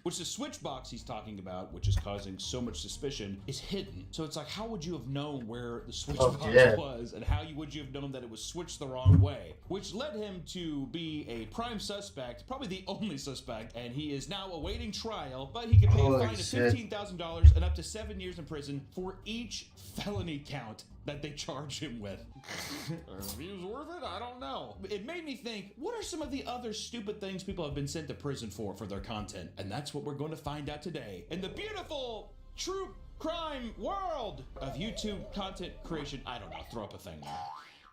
Which the switch box he's talking about, which is causing so much suspicion, is hidden. So it's like, how would you have known where the switch box was, and how would you have known that it was switched the wrong way? Which led him to be a prime suspect, probably the only suspect, and he is now awaiting trial, but he can pay a fine of $15,000 and up to 7 years in prison for each felony count that they charge him with. Are views worth it? I don't know. It made me think, what are some of the other stupid things people have been sent to prison for their content? And that's what we're going to find out today in the beautiful true crime world of YouTube content creation. I don't know, throw up a thing there.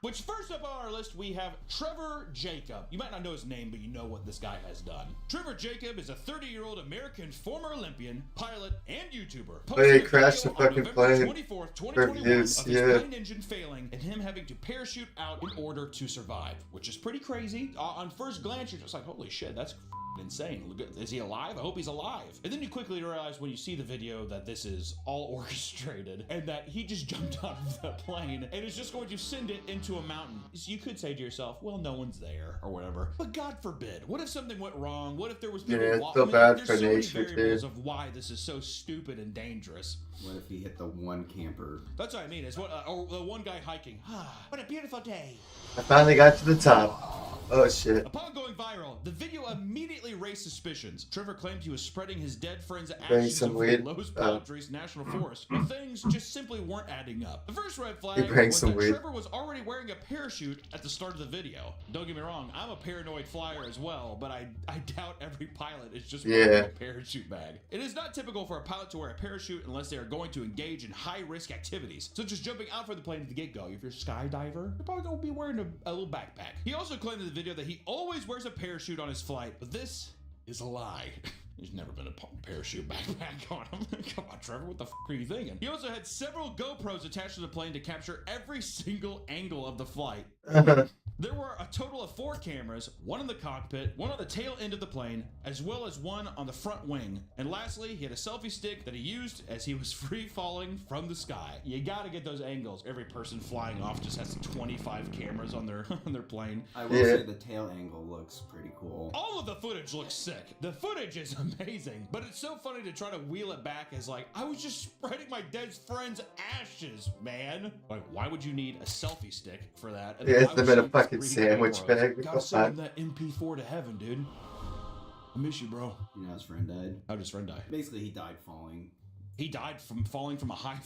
Which first up on our list, we have Trevor Jacob. You might not know his name, but you know what this guy has done. Trevor Jacob is a 30-year-old American former Olympian, pilot, and YouTuber. They crashed the fucking plane. 24th, 2021 of his plane engine failing and him having to parachute out in order to survive, which is pretty crazy. On first glance, you're just like, holy shit, that's insane. Is he alive? I hope he's alive. And then you quickly realize when you see the video that this is all orchestrated and that he just jumped out of the plane and is just going to send it into a mountain. So you could say to yourself, well, no one's there or whatever. But God forbid, what if something went wrong? What if there was people it's so bad for there's so nature, many variables dude. of why this is so stupid and dangerous. What if he hit the one camper? That's what I mean. It's what or the one guy hiking. What a beautiful day. I finally got to the top. Oh shit. Upon going viral, the video immediately raised suspicions. Trevor claimed he was spreading his dead friend's Bring ashes some over weed. Los Padres National Forest, but things just simply weren't adding up. The first red flag brings was some that weed. Trevor was already wearing a parachute at the start of the video. Don't get me wrong, I'm a paranoid flyer as well, but I doubt every pilot is just wearing a parachute bag. It is not typical for a pilot to wear a parachute unless they are going to engage in high-risk activities, such as jumping out from the plane at the get-go. If you're a skydiver, you're probably going to be wearing a little backpack. He also claimed in the video that he always wears a parachute on his flight, but this is a lie. There's never been a parachute backpack on him. Come on, Trevor, what the f are you thinking? He also had several GoPros attached to the plane to capture every single angle of the flight. There were a total of 4 cameras, one in the cockpit, one on the tail end of the plane, as well as one on the front wing. And lastly, he had a selfie stick that he used as he was free falling from the sky. You gotta get those angles. Every person flying off just has 25 cameras on their plane. I will say the tail angle looks pretty cool. All of the footage looks sick. The footage is amazing, but it's so funny to try to wheel it back as like, I was just spreading my dead friend's ashes, man. Like, why would you need a selfie stick for that? And it's been a fucking sandwich bag. Gotta send him that MP4 to heaven, dude. I miss you, bro. You know his friend died? How did his friend die? Basically, he died falling. He died from falling from a high...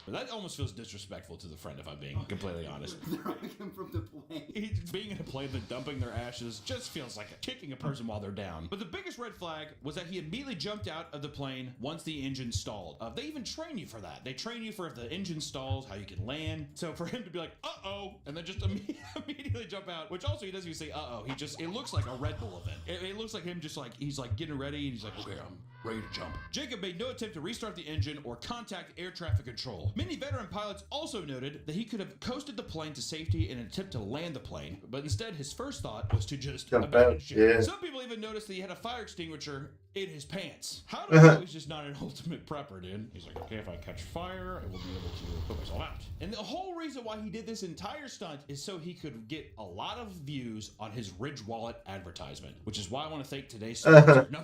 But that almost feels disrespectful to the friend, if I'm being completely honest. Throwing him from the plane. Being in a plane and dumping their ashes just feels like kicking a person while they're down. But the biggest red flag was that he immediately jumped out of the plane once the engine stalled. They even train you for that. They train you for if the engine stalls, how you can land. So for him to be like, uh-oh, and then just immediately jump out, which also he doesn't even say uh-oh. It looks like a Red Bull event. It looks like him just like, he's like getting ready and he's like, okay, I'm ready to jump. Jacob made no attempt to restart the engine or contact air traffic control. Many veteran pilots also noted that he could have coasted the plane to safety in an attempt to land the plane, but instead his first thought was to just abandon ship. Yeah. Some people even noticed that he had a fire extinguisher in his pants. How do I know he's just not an ultimate prepper, dude? He's like, okay, if I catch fire, I will be able to put myself out. And the whole reason why he did this entire stunt is so he could get a lot of views on his Ridge Wallet advertisement, which is why I want to thank today's sponsor. No,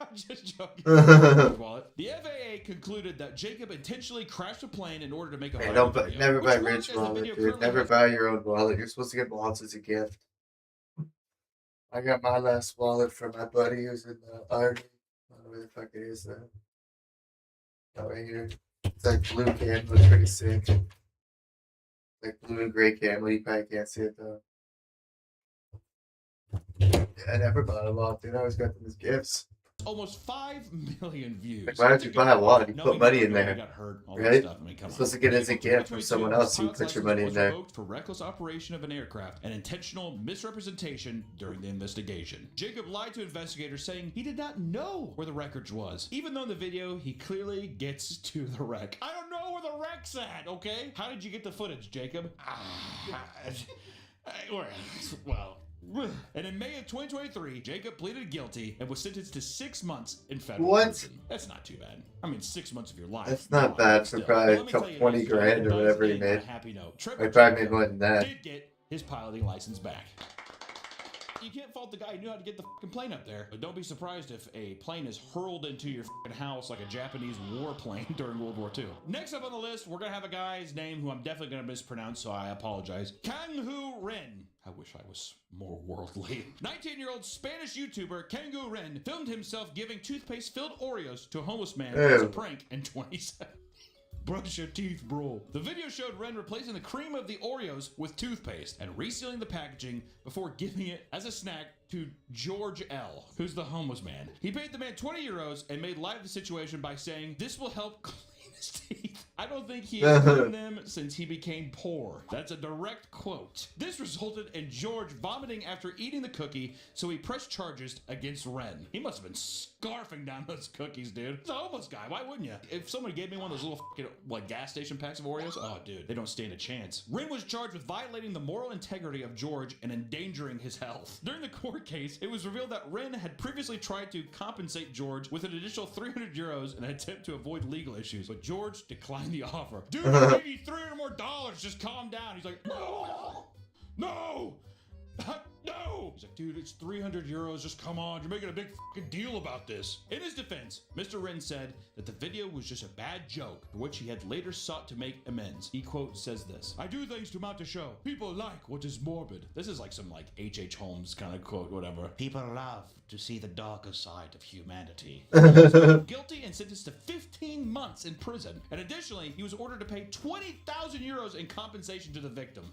I'm just joking. Ridge Wallet. The FAA concluded that Jacob intentionally crashed a plane in order to make a Hey, viral video, never buy which worked Ridge as the Wallet, video dude. currently Never has. buy your own wallet. You're supposed to get wallets as a gift. I got my last wallet from my buddy who's in the army. I don't know where the fuck it is though. Oh, right here. It's like blue camo. It's pretty sick. Like blue and gray camo. You probably can't see it though. Yeah, I never bought a wallet, dude. I always got them as gifts. Almost 5 million views. Like, why don't you buy a wallet? You put money in there. Got hurt, all Right? that stuff. I mean, come You're on. supposed to get it as a gift from someone else, so you put your money in there. For reckless operation of an aircraft and intentional misrepresentation during the investigation. Jacob lied to investigators saying he did not know where the wreckage was. Even though in the video, he clearly gets to the wreck. I don't know where the wreck's at, okay? How did you get the footage, Jacob? Well... And in May of 2023, Jacob pleaded guilty and was sentenced to 6 months in federal prison. That's not too bad. I mean, 6 months of your life. That's not bad for probably a couple 20 grand or whatever he made. Happy note. I probably made more than that. Did get his piloting license back. You can't fault the guy who knew how to get the fucking plane up there. But don't be surprised if a plane is hurled into your fucking house like a Japanese warplane during World War II. Next up on the list, we're gonna have a guy's name who I'm definitely gonna mispronounce, so I apologize. Kanghu Ren. I wish I was more worldly. 19-year-old Spanish YouTuber Kanghu Ren filmed himself giving toothpaste-filled Oreos to a homeless man as a prank in 2017. Brush your teeth, bro. The video showed Ren replacing the cream of the Oreos with toothpaste and resealing the packaging before giving it as a snack to George L., who's the homeless man. He paid the man 20 euros and made light of the situation by saying, "This will help clean his teeth." I don't think he has cleaned them since he became poor. That's a direct quote. This resulted in George vomiting after eating the cookie, so he pressed charges against Wren. He must have been scarfing down those cookies, dude. He's a homeless guy. Why wouldn't you? If somebody gave me one of those little fucking, like, gas station packs of Oreos, oh, dude, they don't stand a chance. Wren was charged with violating the moral integrity of George and endangering his health. During the court case, it was revealed that Wren had previously tried to compensate George with an additional 300 euros in an attempt to avoid legal issues, but George declined the offer. Dude, I gave you $300 more. Just calm down. He's like, no, no. No! He's like, dude, it's 300 euros. Just come on. You're making a big fucking deal about this. In his defense, Mr. Wren said that the video was just a bad joke, for which he had later sought to make amends. He quote says this: I do things to mount a show. People like what is morbid. This is like some like H.H. Holmes kind of quote, whatever. People love to see the darker side of humanity. He was found guilty and sentenced to 15 months in prison. And additionally, he was ordered to pay 20,000 euros in compensation to the victim.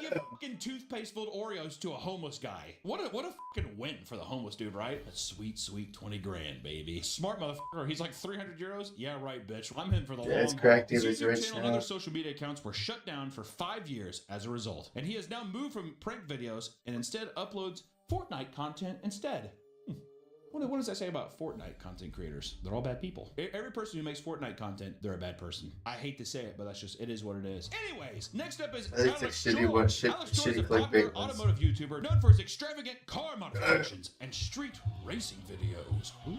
Give fucking toothpaste-filled Oreos to a homeless guy. What a fucking win for the homeless dude, right? That's sweet, sweet 20 grand, baby. Smart motherfucker. He's like 300 euros? Yeah, right, bitch. I'm in for the long haul. His YouTube channel and other social media accounts were shut down for 5 years as a result. And he has now moved from prank videos and instead uploads Fortnite content instead. What does that say about Fortnite content creators? They're all bad people. Every person who makes Fortnite content, they're a bad person. I hate to say it, but that's just, it is what it is. Anyways, next up is Alex Shore. Alex Shore is a popular automotive YouTuber known for his extravagant car modifications and street racing videos. Ooh.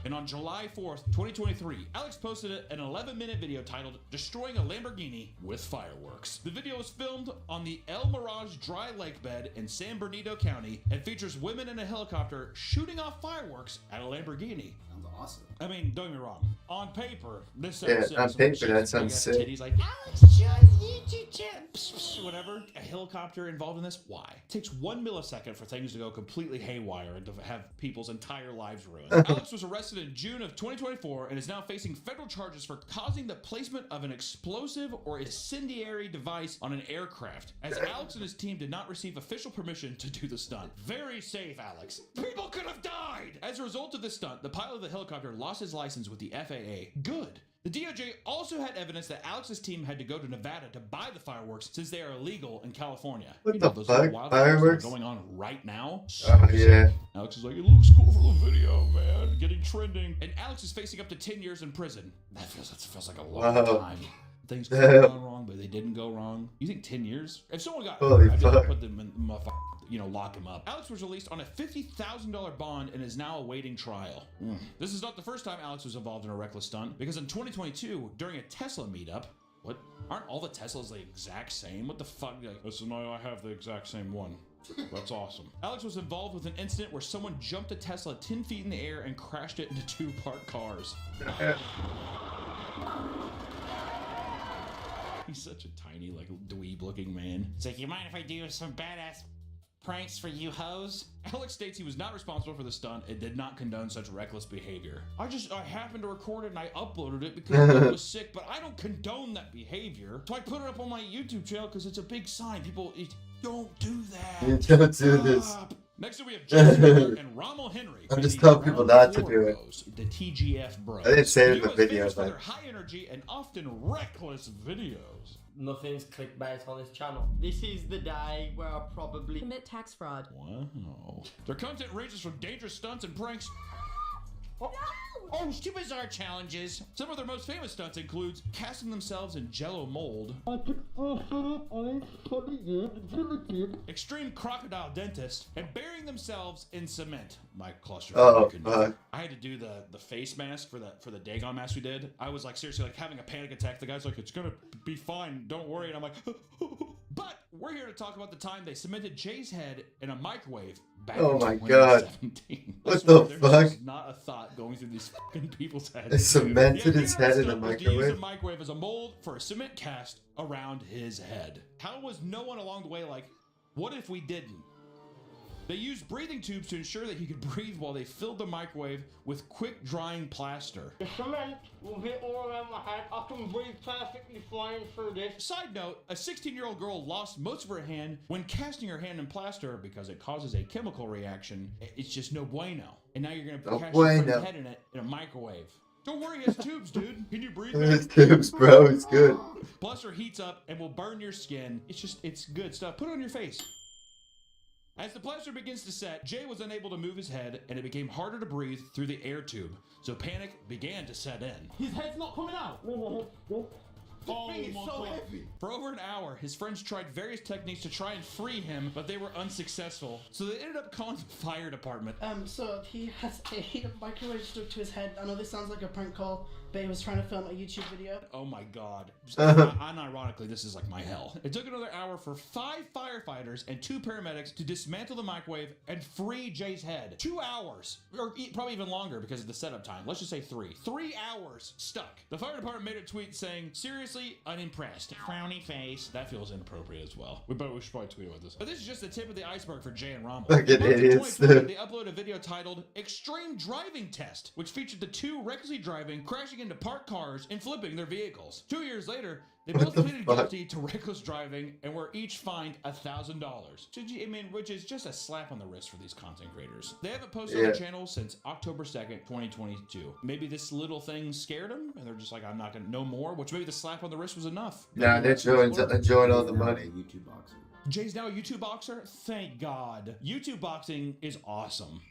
And on July 4th, 2023, Alex posted an 11-minute video titled Destroying a Lamborghini with Fireworks. The video was filmed on the El Mirage dry lake bed in San Bernardino County and features women in a helicopter shooting off fireworks at a Lamborghini. Sounds awesome. I mean, don't get me wrong. On paper, this sounds sick. On paper, that sounds sick. Titties like, Alex Shore's YouTube channel. Whatever. A helicopter involved in this? Why? It takes 1 millisecond for things to go completely haywire and to have people's entire lives ruined. Alex was arrested in June of 2024 and is now facing federal charges for causing the placement of an explosive or incendiary device on an aircraft, as Alex and his team did not receive official permission to do the stunt. Very safe, Alex. People could have died! As a result of this stunt, the pilot of the helicopter lost his license with the FAA. Good. The DOJ also had evidence that Alex's team had to go to Nevada to buy the fireworks since they are illegal in California. What the fuck? Fireworks? Going on right now? Oh, yeah. Alex is like, it looks cool for the video, man. Getting trending. And Alex is facing up to 10 years in prison. That feels like a long time. Things could have gone wrong, but they didn't go wrong. You think 10 years? If someone got hurt, I'd just put them in lock him up. Alex was released on a $50,000 bond and is now awaiting trial. This is not the first time Alex was involved in a reckless stunt, because in 2022, during a Tesla meetup, what? Aren't all the Teslas the exact same? What the fuck? Like, listen, I have the exact same one. That's awesome. Alex was involved with an incident where someone jumped a Tesla 10 feet in the air and crashed it into 2 parked cars. He's such a tiny, like, dweeb-looking man. It's like, you mind if I do some badass pranks for you hoes? Alex states he was not responsible for the stunt and did not condone such reckless behavior. I happened to record it and I uploaded it because I was sick, but I don't condone that behavior. So I put it up on my YouTube channel because it's a big sign. People, don't do that. You don't do this. Next up, we have Jason Miller and Rommel Henry. I'm just telling people not to do it. The TGF Bros. I didn't say it in the video, but their high energy and often reckless videos. Nothing's clickbait on this channel. This is the day where I'll probably commit tax fraud. Wow. Their content ranges from dangerous stunts and pranks. Oh, to bizarre challenges. Some of their most famous stunts includes casting themselves in Jello mold, extreme crocodile dentist, and burying themselves in cement. My claustrophobic. I had to do the face mask for the Dagon mask we did. I was like seriously like having a panic attack. The guy's like, it's gonna be fine, don't worry. And I'm like, but we're here to talk about the time they cemented Jay's head in a microwave back in 2017. What the fuck? There's not a thought going through these fucking people's heads. They cemented his head in a microwave? They used a microwave as a mold for a cement cast around his head. How was no one along the way like, what if we didn't? They used breathing tubes to ensure that he could breathe while they filled the microwave with quick drying plaster. The cement will hit all around my head. I can breathe perfectly fine through this. Side note, a 16-year-old girl lost most of her hand when casting her hand in plaster because it causes a chemical reaction. It's just no bueno. And now you're going to cast your head in it in a microwave. Don't worry, it has tubes, dude. Can you breathe? It's tubes, bro. It's good. Pluster heats up and will burn your skin. It's good stuff. Put it on your face. As the plaster begins to set, Jay was unable to move his head, and it became harder to breathe through the air tube. So panic began to set in. His head's not coming out. Oh thing is my so God. heavy. For over an hour, his friends tried various techniques to try and free him, but they were unsuccessful. So they ended up calling the fire department. So he has a heated microwave stuck to his head. I know this sounds like a prank call, but he was trying to film a YouTube video. Oh my God. Unironically, this is like my hell. It took another hour for 5 firefighters and 2 paramedics to dismantle the microwave and free Jay's head. 2 hours, or probably even longer because of the setup time. Let's just say 3. 3 hours stuck. The fire department made a tweet saying, seriously unimpressed. Frowny face. That feels inappropriate as well. We should probably tweet about this. But this is just the tip of the iceberg for Jay and Rommel. Fucking idiots. They uploaded a video titled Extreme Driving Test, which featured the 2 recklessly driving, crashing into parked cars, and flipping their vehicles. 2 years later, they both pleaded guilty to reckless driving and were each fined $1,000. Which is just a slap on the wrist for these content creators. They haven't posted on the channel since October 2nd, 2022. Maybe this little thing scared them, and they're just like, I'm not gonna know more. Which maybe the slap on the wrist was enough. Nah, they're enjoying all the money. YouTube boxer. Jay's now a YouTube boxer? Thank God. YouTube boxing is awesome.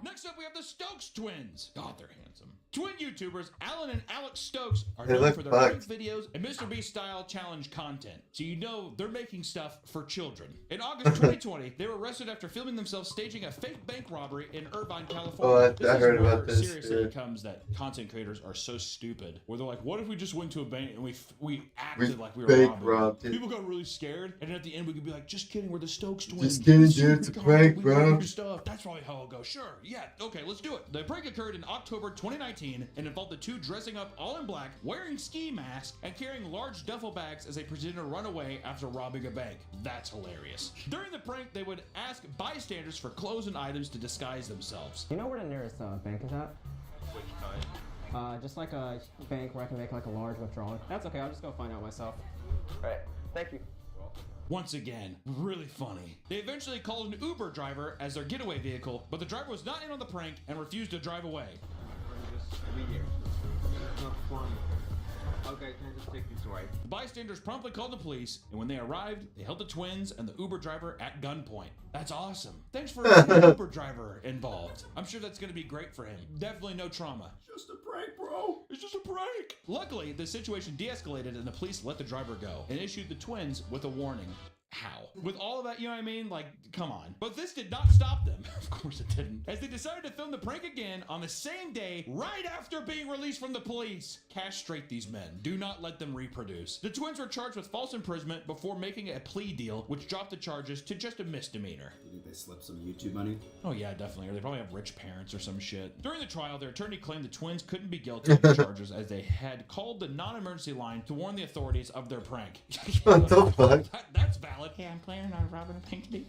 Next up, we have the Stokes twins. God, they're handsome. Twin YouTubers Alan and Alex Stokes are known for their prank videos and Mr. Beast style challenge content. So you know they're making stuff for children. In August 2020, they were arrested after filming themselves staging a fake bank robbery in Irvine, California. I heard about this. Seriously, it comes that content creators are so stupid. Where they're like, what if we just went to a bank and we acted like we were robbing? People got really scared, and then at the end we could be like, just kidding, we're the Stokes twins. Just kidding, dude. It's a prank, bro. That's probably how it'll go. Sure, yeah, okay, let's do it. The prank occurred in October 2019 and involved the 2 dressing up all in black, wearing ski masks, and carrying large duffel bags as they pretended to run away after robbing a bank. That's hilarious. During the prank, they would ask bystanders for clothes and items to disguise themselves. You know where the nearest bank is at? Which kind? Just like a bank where I can make like a large withdrawal. That's okay, I'll just go find out myself. Alright, thank you. Once again, really funny. They eventually called an Uber driver as their getaway vehicle, but the driver was not in on the prank and refused to drive away. Not fun. Okay, can I just take this away? The bystanders promptly called the police, and when they arrived, they held the twins and the Uber driver at gunpoint. That's awesome. Thanks for the Uber driver involved. I'm sure that's going to be great for him. Definitely no trauma. Just a prank, bro. It's just a prank. Luckily, the situation de-escalated and the police let the driver go and issued the twins with a warning. How? With all of that, you know what I mean? Like, come on. But this did not stop them. Of course it didn't. As they decided to film the prank again on the same day, right after being released from the police. Castrate these men. Do not let them reproduce. The twins were charged with false imprisonment before making a plea deal, which dropped the charges to just a misdemeanor. You think they slipped some YouTube money? Oh yeah, definitely. Or they probably have rich parents or some shit. During the trial, their attorney claimed the twins couldn't be guilty of the charges as they had called the non-emergency line to warn the authorities of their prank. What the fuck? That's valid. Yeah, I'm planning on robbing a bank today.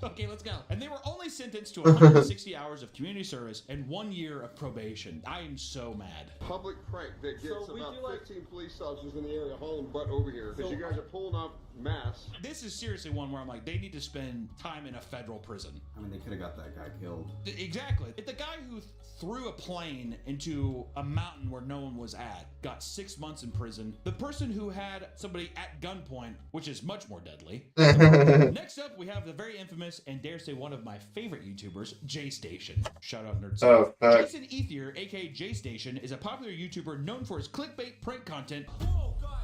Okay, let's go. And they were only sentenced to 160 hours of community service and 1 year of probation. I am so mad. Public prank that gets about 15 police officers in the area hauling butt over here because you guys are pulling up mass. This is seriously one where I'm like, they need to spend time in a federal prison. I mean, they could have got that guy killed. Exactly. If the guy who threw a plane into a mountain where no one was at got 6 months in prison, the person who had somebody at gunpoint, which is much more deadly. Next up, we have the very infamous and dare say one of my favorite YouTubers, J Station. Shout out Nerd. Oh, fuck. Jason Ethier, aka J Station, is a popular YouTuber known for his clickbait prank content.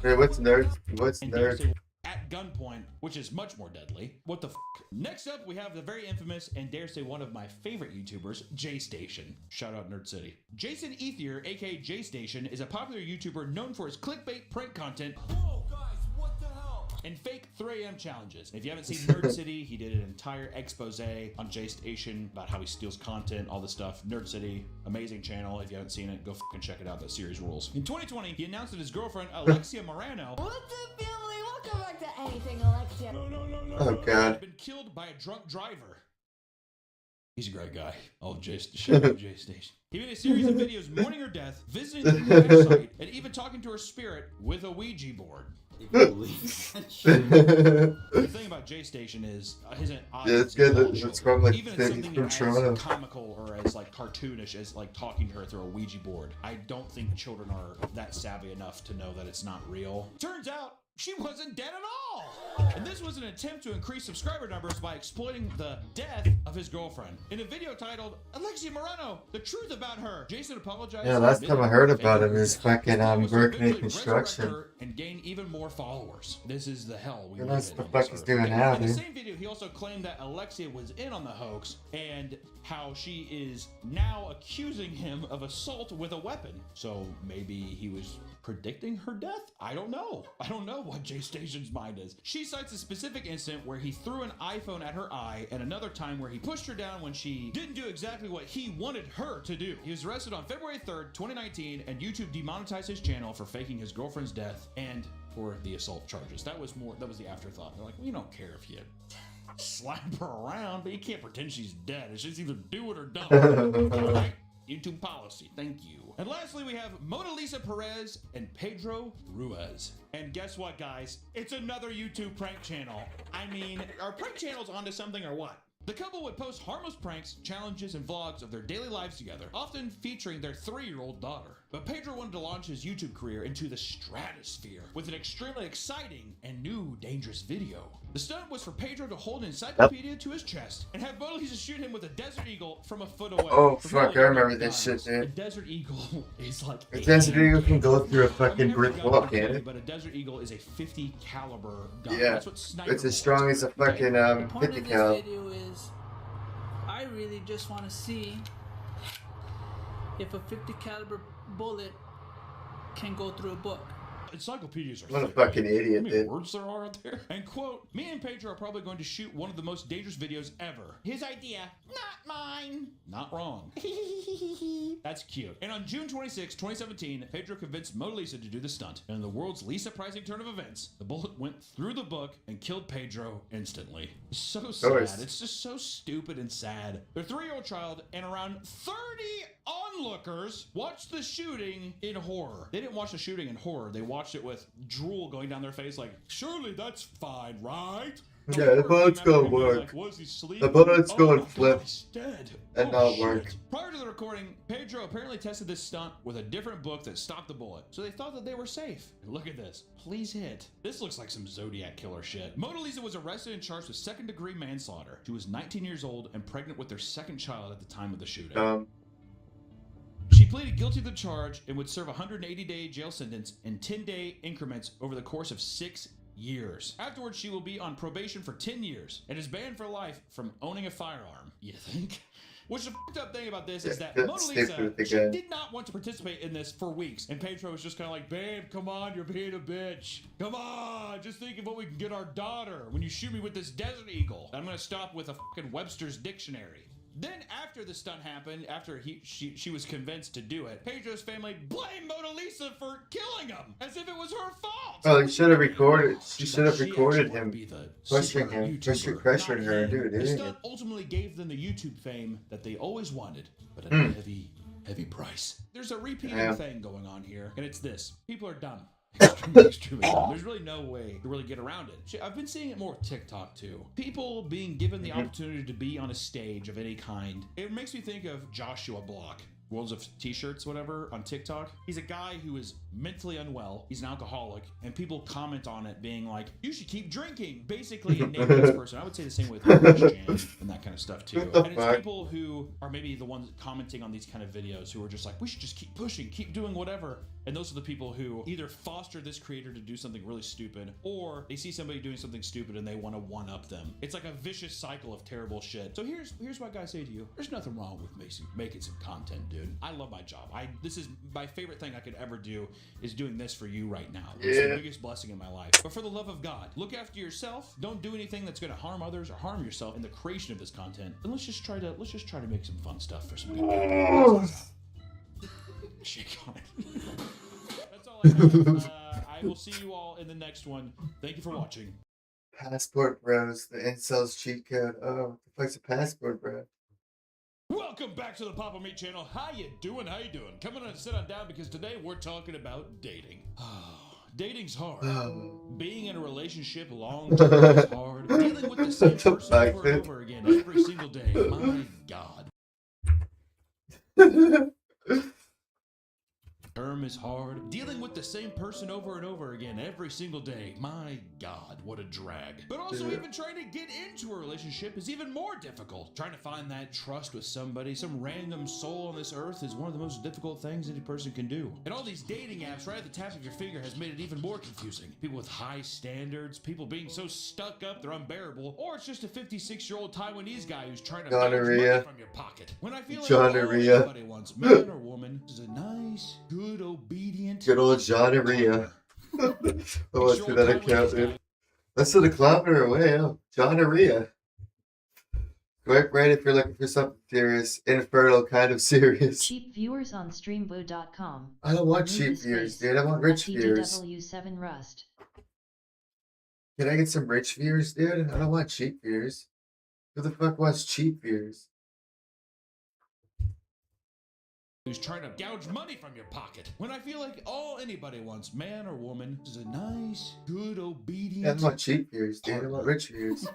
Hey, what's nerd? What's And nerd? dare say at gunpoint, which is much more deadly. What the f? Next up, we have the very infamous and dare say one of my favorite YouTubers, J Station. Shout out Nerd City. Jason Ethier, aka J Station, is a popular YouTuber known for his clickbait prank content. And fake 3 AM challenges. If you haven't seen Nerd City, he did an entire expose on J Station about how he steals content, all this stuff. Nerd City, amazing channel. If you haven't seen it, go fucking check it out. That series rules. In 2020, he announced that his girlfriend, Alexia Morano, What's up, family? Welcome back to Anything Alexia. No. Oh, God. Had been killed by a drunk driver. He's a great guy. Oh, J Station. He made a series of videos mourning her death, visiting the crash site, and even talking to her spirit with a Ouija board. if you believe that shit. The thing about J Station is his audience it's good. is all It's from like even something from as Toronto. comical or as like cartoonish as like talking to her through a Ouija board. I don't think children are that savvy enough to know that it's not real. Turns out she wasn't dead at all! And this was an attempt to increase subscriber numbers by exploiting the death of his girlfriend. In a video titled, Alexia Moreno, the truth about her, Jason apologized. Yeah, last time I heard about him is fucking working in construction. And gain even more followers. This is the hell we What live else in the on fuck this is earth. doing now, In the dude? same video, he also claimed that Alexia was in on the hoax and how she is now accusing him of assault with a weapon. So maybe he was predicting her death? I don't know. I don't know what J Station's mind is. She cites a specific incident where he threw an iPhone at her eye and another time where he pushed her down when she didn't do exactly what he wanted her to do. He was arrested on February 3rd, 2019, and YouTube demonetized his channel for faking his girlfriend's death and for the assault charges. That was the afterthought. They're like, we don't care if you slap her around, but you can't pretend she's dead. It's just either do it or don't. All right? YouTube policy. Thank you. And lastly, we have Mona Lisa Perez and Pedro Ruiz. And guess what, guys? It's another YouTube prank channel. I mean, are prank channels onto something or what? The couple would post harmless pranks, challenges, and vlogs of their daily lives together, often featuring their 3-year-old daughter. But Pedro wanted to launch his YouTube career into the stratosphere with an extremely exciting and new dangerous video. The stunt was for Pedro to hold an encyclopedia to his chest and have Mona Lisa shoot him with a Desert Eagle from a foot away. Oh For fuck, I really remember young this guys, shit, A dude. Desert Eagle is like A Desert Eagle can go through a fucking never brick got wall, it, can't it? But a Desert Eagle is a 50 caliber gun. Yeah, That's what sniper it's as strong as a fucking The point 50 of this cal. video is, I really just want to see if a 50 caliber bullet can go through a book. Encyclopedias are What a thick, fucking man. idiot, How many dude. words there are out there? And quote, me and Pedro are probably going to shoot one of the most dangerous videos ever. His idea, not mine. Not wrong. That's cute. And on June 26, 2017, Pedro convinced Mona Lisa to do the stunt. And in the world's least surprising turn of events, the bullet went through the book and killed Pedro instantly. So sad. It's just so stupid and sad. Their 3-year-old child and around 30 onlookers watched the shooting in horror. They didn't watch the shooting in horror. They watched it with drool going down their face like, surely that's fine, right? Yeah, the bullet's gonna work. Like, was he sleeping? The bullet's Oh gonna my flip God, he's dead. and Oh, not shit. work. Prior to the recording, Pedro apparently tested this stunt with a different book that stopped the bullet. So they thought that they were safe. Look at this. Please hit. This looks like some Zodiac killer shit. Mona Lisa was arrested and charged with second-degree manslaughter. She was 19 years old and pregnant with their second child at the time of the shooting. She pleaded guilty to the charge and would serve a 180-day jail sentence in 10-day increments over the course of 6 years. Afterwards, she will be on probation for 10 years and is banned for life from owning a firearm. You think? Which the fucked up thing about this is that Mona Lisa, she did not want to participate in this for weeks. And Pedro was just kind of like, babe, come on, you're being a bitch. Come on, just think of what we can get our daughter when you shoot me with this Desert Eagle. I'm going to stop with a fucking Webster's Dictionary. Then after the stunt happened, after she was convinced to do it, Pedro's family blamed Mona Lisa for killing him, as if it was her fault. Oh, he should have recorded. She should have recorded him pushing her, dude. The stunt ultimately gave them the YouTube fame that they always wanted, but at a heavy price. There's a repeating thing going on here, and it's this: people are dumb. Extremely dumb. There's really no way to really get around it. I've been seeing it more with TikTok too. People being given the opportunity to be on a stage of any kind. It makes me think of Joshua Block, Worlds of T-shirts, whatever, on TikTok. He's a guy who is mentally unwell. He's an alcoholic, and people comment on it being like, you should keep drinking. Basically, a nameless person. I would say the same with Jan and that kind of stuff too. And it's people who are maybe the ones commenting on these kind of videos who are just like, we should just keep pushing, keep doing whatever. And those are the people who either foster this creator to do something really stupid, or they see somebody doing something stupid and they want to one-up them. It's like a vicious cycle of terrible shit. So here's what I say to you. There's nothing wrong with making some content, dude. I love my job. This is my favorite thing I could ever do, is doing this for you right now. It's the biggest blessing in my life. But for the love of God, look after yourself. Don't do anything that's going to harm others or harm yourself in the creation of this content. And let's just try to make some fun stuff for some people. Shake on it. That's all I have. I will see you all in the next one. Thank you for watching. Passport bros, the incels cheat code. Oh, what the fuck's a passport, bro? Welcome back to the Papa Meat channel. How you doing? How you doing? Come on and sit on down because today we're talking about dating. Dating's hard. Being in a relationship long term is hard. Dealing with the same person over and over again every single day. My God. Term is hard. Dealing with the same person over and over again every single day. My God, what a drag. But also even trying to get into a relationship is even more difficult. Trying to find that trust with somebody, some random soul on this earth, is one of the most difficult things any person can do. And all these dating apps right at the tap of your finger has made it even more confusing. People with high standards, people being so stuck up they're unbearable, or it's just a 56-year-old Taiwanese guy who's trying to gouge money from your pocket. When I feel like all anybody wants, man or woman, is a nice, good, obedient. Good old John-aria. I went through that account, dude. Less than a kilometer away, John-aria. Quick, right if you're looking for something serious, infertile, kind of serious. Cheap viewers on streamblue.com. I don't want cheap viewers, dude. I want rich viewers. DW7 Rust. Can I get some rich viewers, dude? I don't want cheap viewers. Who the fuck wants cheap viewers? Who's trying to gouge money from your pocket. When I feel like all anybody wants, man or woman, is a nice, good, obedient. I don't want cheap viewers, dude. I want rich viewers.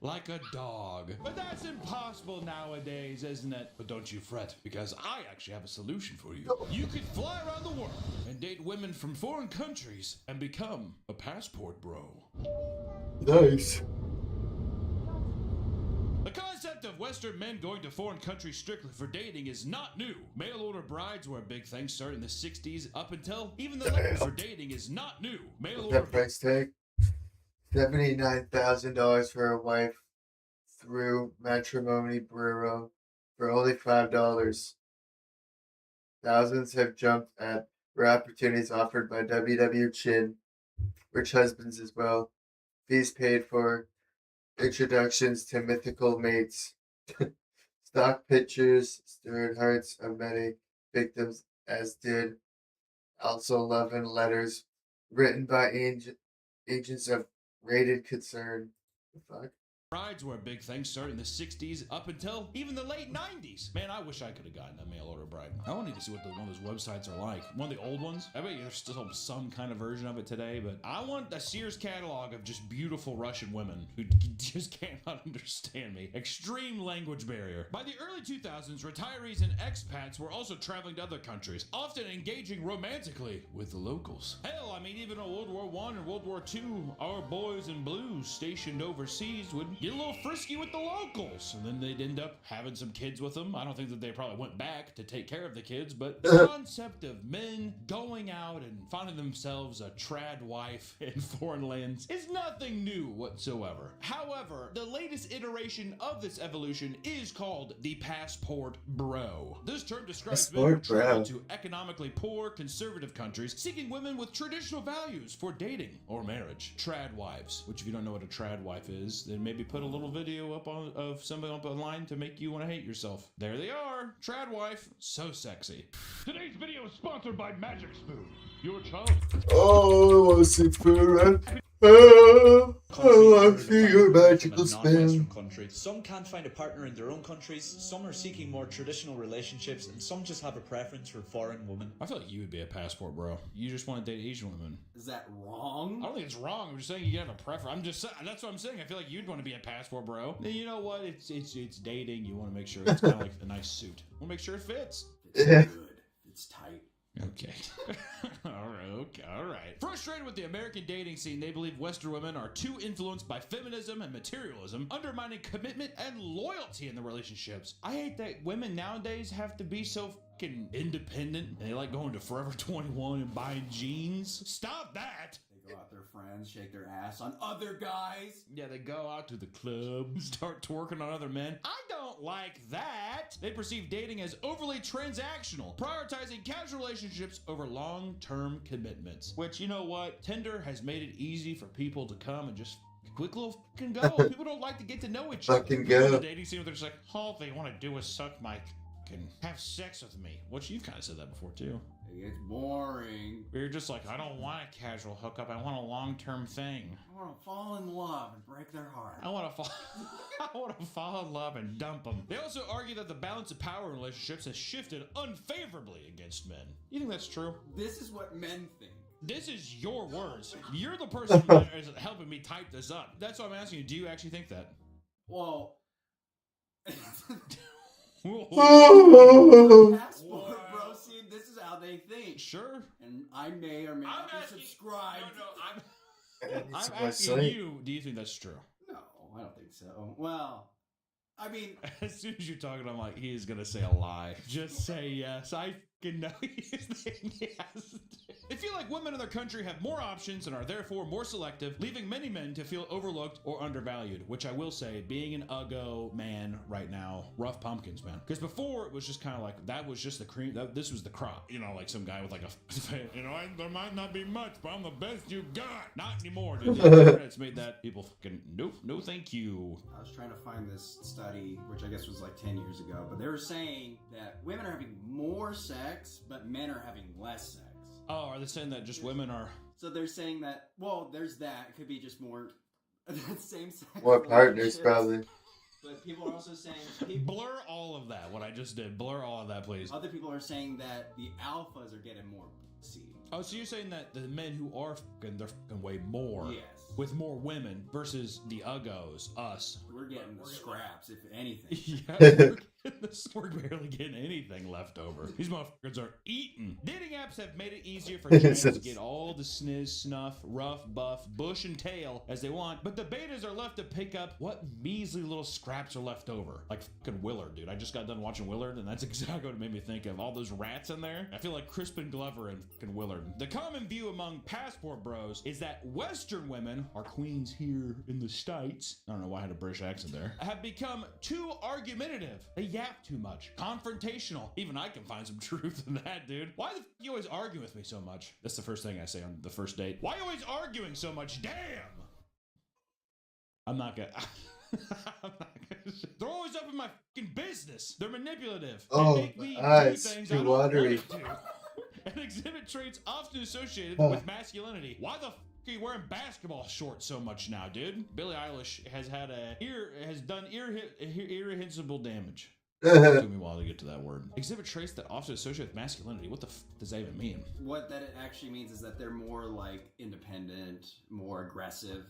Like a dog. But that's impossible nowadays, isn't it? But don't you fret, because I actually have a solution for you. You could fly around the world and date women from foreign countries and become a passport bro. Nice. The concept of Western men going to foreign countries strictly for dating is not new. Mail order brides were a big thing starting in the 60s up until even the label for dating is not new. Mail order price tag. $79,000 for a wife through Matrimony Bureau for only $5. Thousands have jumped at for opportunities offered by WW Chin. Rich husbands as well. Fees paid for introductions to mythical mates. Stock pictures stirred hearts of many victims, as did also love and letters written by agents of rated concern. The fuck? brides were a big thing starting in the 60s up until even the late 90s. Man, I wish I could have gotten a mail order bride. I want to see what one of those websites are like. One of the old ones. I bet you there's still some kind of version of it today, but I want a Sears catalog of just beautiful Russian women who just cannot understand me. Extreme language barrier. By the early 2000s, retirees and expats were also traveling to other countries, often engaging romantically with the locals. Hell, I mean, even in World War I and World War II, our boys in blue stationed overseas would get a little frisky with the locals, and then they'd end up having some kids with them. I don't think that they probably went back to take care of the kids, but the concept of men going out and finding themselves a trad wife in foreign lands is nothing new whatsoever. However, the latest iteration of this evolution is called the passport bro. This term describes men who travel to economically poor, conservative countries seeking women with traditional values for dating or marriage. Trad wives, which if you don't know what a trad wife is, then maybe put a little video up of somebody up online to make you want to hate yourself. There they are, trad wife, so sexy. Today's video is sponsored by Magic Spoon. Your child. Oh, I want to see food. Oh, I want to see your magical spin. Country. Some can't find a partner in their own countries, some are seeking more traditional relationships, and some just have a preference for foreign women. I feel like you would be a passport bro. You just want to date Asian women. Is that wrong? I don't think it's wrong. I'm just saying you have a preference. I'm just saying, that's what I'm saying. I feel like you'd want to be a passport bro. You know what? It's dating. You want to make sure it's kind of like a nice suit. Want to make sure it fits. It's good. It's tight. Okay. All right. Frustrated with the American dating scene, they believe Western women are too influenced by feminism and materialism, undermining commitment and loyalty in the relationships. I hate that women nowadays have to be so fucking independent, and they like going to Forever 21 and buying jeans. Stop that! They go out with their friends, shake their ass on other guys. Yeah, they go out to the club, start twerking on other men. I don't like that. They perceive dating as overly transactional, prioritizing casual relationships over long-term commitments. Which, you know what? Tinder has made it easy for people to come and just quick little fucking go. People don't like to get to know each other. Fucking go. The dating scene where they're just like, all they want to do is suck my and have sex with me. Which you've kind of said that before too. It's boring. You're just like, I don't want a casual hookup. I want a long-term thing. I want to fall in love and break their heart. I want to fall in love and dump them. They also argue that the balance of power in relationships has shifted unfavorably against men. You think that's true? This is what men think. This is your words. You're the person that is helping me type this up. That's why I'm asking you. Do you actually think that? Well, Whoa. passport, bro. See, this is how they think. Sure. And I may or may not be subscribed. I'm asking you, do you think that's true? No, I don't think so. Well, I mean, as soon as you're talking, I'm like, he is going to say a lie. Just say yes. I fucking know he's saying yes. They feel like women in their country have more options and are therefore more selective, leaving many men to feel overlooked or undervalued, which I will say, being an Uggo man right now, rough pumpkins, man. Because before, it was just kind of like, that was just the cream, this was the crop. You know, like some guy with like a, you know, there might not be much, but I'm the best you got. Not anymore, dude. The internet's made that people fucking, nope, no thank you. I was trying to find this study, which I guess was like 10 years ago, but they were saying that women are having more sex, but men are having less sex. Oh, are they saying that just women are... So they're saying that, well, there's that. It could be just more same sex. More partners, probably. But people are also saying... Blur all of that, what I just did. Blur all of that, please. Other people are saying that the alphas are getting more seed. Oh, so you're saying that the men who are fucking, they're fucking way more. Yes. With more women versus the Uggos, us. We're getting the scraps, if anything. Yeah, we're barely getting anything left over. These motherfuckers are eating. Dating apps have made it easier for chicks to get all the sniz, snuff, rough, buff, bush, and tail as they want, but the betas are left to pick up what measly little scraps are left over. Like fucking Willard, dude. I just got done watching Willard, and that's exactly what it made me think of. All those rats in there. I feel like Crispin Glover and fucking Willard. The common view among passport bros is that Western women, our queens here in the States, I don't know why I had a British accent there, have become too argumentative. They yap too much. Confrontational. Even I can find some truth in that, dude. Why the f you always arguing with me so much? That's the first thing I say on the first date. Why are you always arguing so much? Damn! I'm not gonna... They're always up in my fucking business. They're manipulative. Oh, they make me do things I too don't watery. want to. And exhibit traits often associated with masculinity. Why the f are you wearing basketball shorts so much now, dude? Billie Eilish has had done irreversible damage. It took me a while to get to that word. Exhibit traits that often associate with masculinity. What the f does that even mean? What that it actually means is that they're more like independent, more aggressive.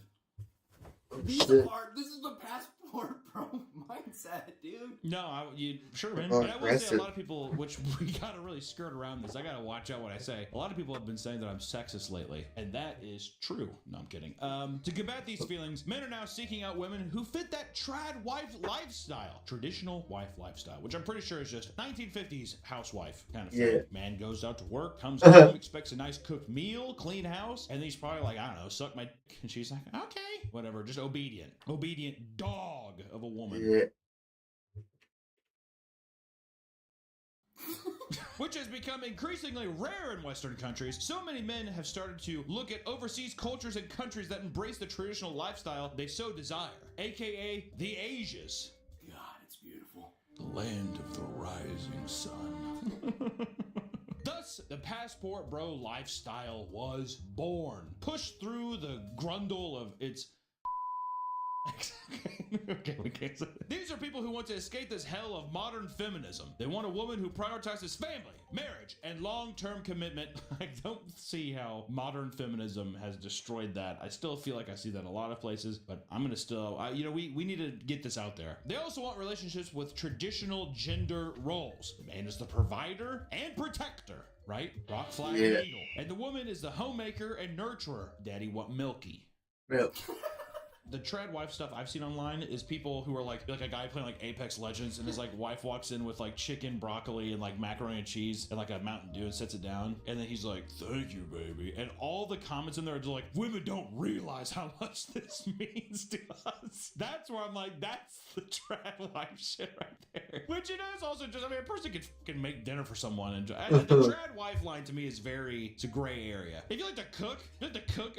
This is the passport bro mindset, dude. No, sure, man. Oh, and I will say a lot of people, which we gotta really skirt around this. I gotta watch out what I say. A lot of people have been saying that I'm sexist lately, and that is true. No, I'm kidding. To combat these feelings, men are now seeking out women who fit that trad wife lifestyle, traditional wife lifestyle, which I'm pretty sure is just 1950s housewife kind of thing. Yeah. Man goes out to work, comes home, expects a nice cooked meal, clean house, and he's probably like, I don't know, suck my dick, and she's like, okay, whatever, just obedient dog of a woman. Yeah. Which has become increasingly rare in Western countries. So many men have started to look at overseas cultures and countries that embrace the traditional lifestyle they so desire, aka the Asias. God, it's beautiful. The land of the rising sun. Thus, the passport bro lifestyle was born, pushed through the grundle of its... Okay, we can't say that. These are people who want to escape this hell of modern feminism. They want a woman who prioritizes family, marriage, and long-term commitment. I don't see how modern feminism has destroyed that. I still feel like I see that in a lot of places, but I'm gonna still, we need to get this out there. They also want relationships with traditional gender roles. The man is the provider and protector, right? Rock, flag, and eagle. And the woman is the homemaker and nurturer. Daddy want milky. Milk. The trad wife stuff I've seen online is people who are like a guy playing like Apex Legends, and his like wife walks in with like chicken, broccoli, and like macaroni and cheese and like a Mountain Dew and sets it down, and then he's like, "Thank you, baby." And all the comments in there are just like, "Women don't realize how much this means to us." That's where I'm like, that's the trad wife shit right there. Which it is also just, I mean, a person can make dinner for someone, and the trad wife line to me is it's a gray area. If you like to cook,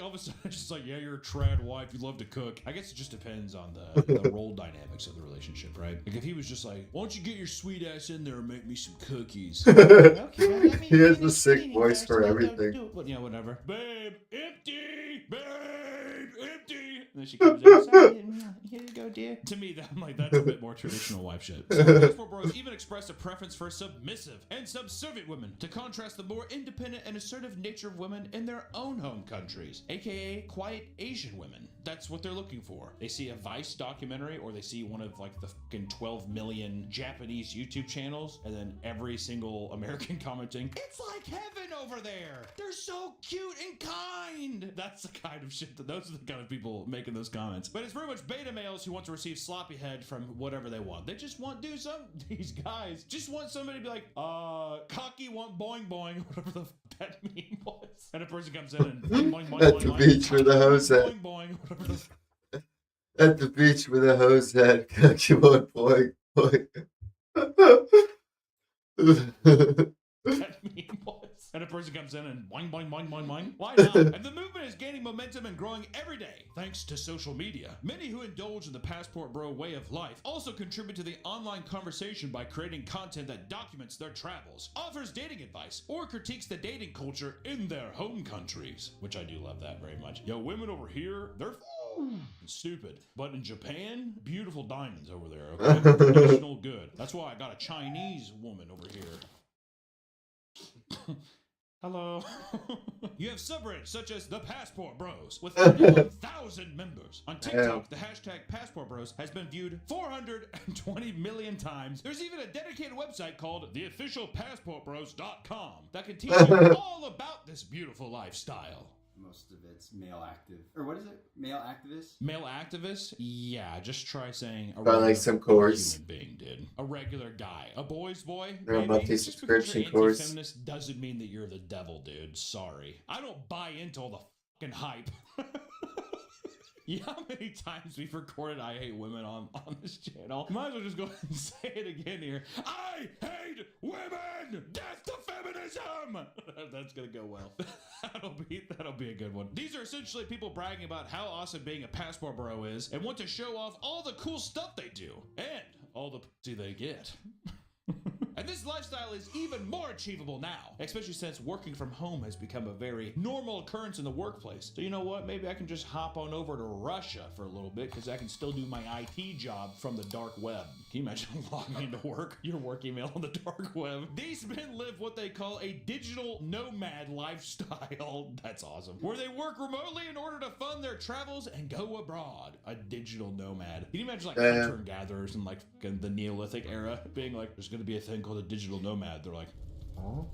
all of a sudden it's just like, yeah, you're a trad wife, you love to cook. I guess it just depends on the role dynamics of the relationship, right? Like if he was just like, "Why don't you get your sweet ass in there and make me some cookies?" Okay, he has the sick voice for everything. But yeah, whatever. Babe, empty. Babe, empty. And then she comes in, sorry, here you go, dear. To me, I'm like, that's a bit more traditional wife shit. Some passport bros even express a preference for submissive and subservient women to contrast the more independent and assertive nature of women in their own home countries, aka quiet Asian women. That's what they're looking for. They see a Vice documentary, or they see one of like the fucking 12 million Japanese YouTube channels, and then every single American commenting, it's like heaven over there. They're so cute and kind. That's the kind of shit that those are the kind of people making those comments. But it's very much beta males who want to receive sloppy head from whatever they want. They just want these guys just want somebody to be like, cocky want boing boing, whatever the that meme was. And a person comes in and boing boing boing. At the beach with a hose head. Boing boing, whatever the At the beach with a hose head. Cocky want boing boing. that meme was. And a person comes in and boing, boing, boing, boing, boing. Why not? And the movement is gaining momentum and growing every day, thanks to social media. Many who indulge in the passport bro way of life also contribute to the online conversation by creating content that documents their travels, offers dating advice, or critiques the dating culture in their home countries. Which I do love that very much. Yo, women over here, they're stupid. But in Japan, beautiful diamonds over there, okay? Traditional good. That's why I got a Chinese woman over here. Hello. You have subreddits such as the Passport Bros with 31,000 members. On TikTok, the hashtag Passport Bros has been viewed 420 million times. There's even a dedicated website called theofficialpassportbros.com that can teach you all about this beautiful lifestyle. Most of it's male active. Or what is it? Male activists? Male activists? Yeah, just try saying a regular like some course. Human being, dude. A regular guy. A boy's boy? They're a monthly subscription course. Feminist doesn't mean that you're the devil, dude. Sorry. I don't buy into all the fucking hype. You know how many times we've recorded I Hate Women on this channel? Might as well just go ahead and say it again here. I hate women! Death to feminism! That's gonna go well. That'll be a good one. These are essentially people bragging about how awesome being a passport bro is and want to show off all the cool stuff they do and all the pussy they get. And this lifestyle is even more achievable now, especially since working from home has become a very normal occurrence in the workplace. So you know what? Maybe I can just hop on over to Russia for a little bit because I can still do my IT job from the dark web. Can you imagine logging into work, your work email on the dark web? These men live what they call a digital nomad lifestyle. That's awesome. Where they work remotely in order to fund their travels and go abroad. A digital nomad. Can you imagine like hunter and gatherers in like the Neolithic era being like, there's going to be a thing called a digital nomad. They're like, oh,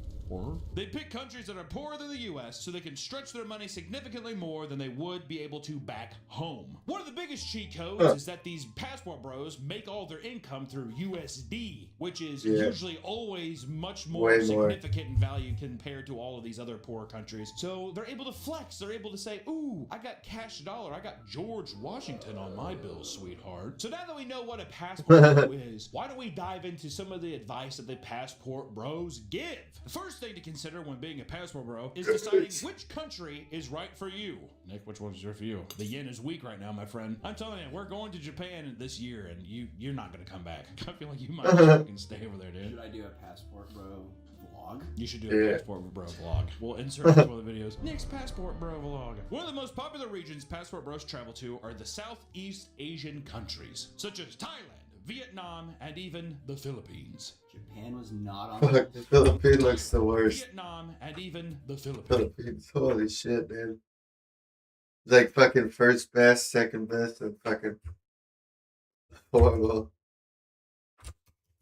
they pick countries that are poorer than the US so they can stretch their money significantly more than they would be able to back home. One of the biggest cheat codes is that these passport bros make all their income through USD, which is usually always much more significant in value compared to all of these other poor countries. So they're able to flex. They're able to say, ooh, I got cash dollar. I got George Washington on my bill, sweetheart. So now that we know what a passport bro is, why don't we dive into some of the advice that the passport bros give? The first thing to consider when being a passport bro is deciding which country is right for you. Nick, which one's right for you? The yen is weak right now, my friend. I'm telling you, we're going to Japan this year, and you're not going to come back. I feel like you might fucking stay over there, dude. Should I do a passport bro vlog? You should do a passport bro vlog. We'll insert it in one of the videos. Nick's passport bro vlog. One of the most popular regions passport bros travel to are the Southeast Asian countries, such as Thailand, Vietnam, and even the Philippines. Japan was not on the Philippines looks the worst. Vietnam and even the Philippines. Holy shit, man. It's like fucking first best, second best, and fucking horrible.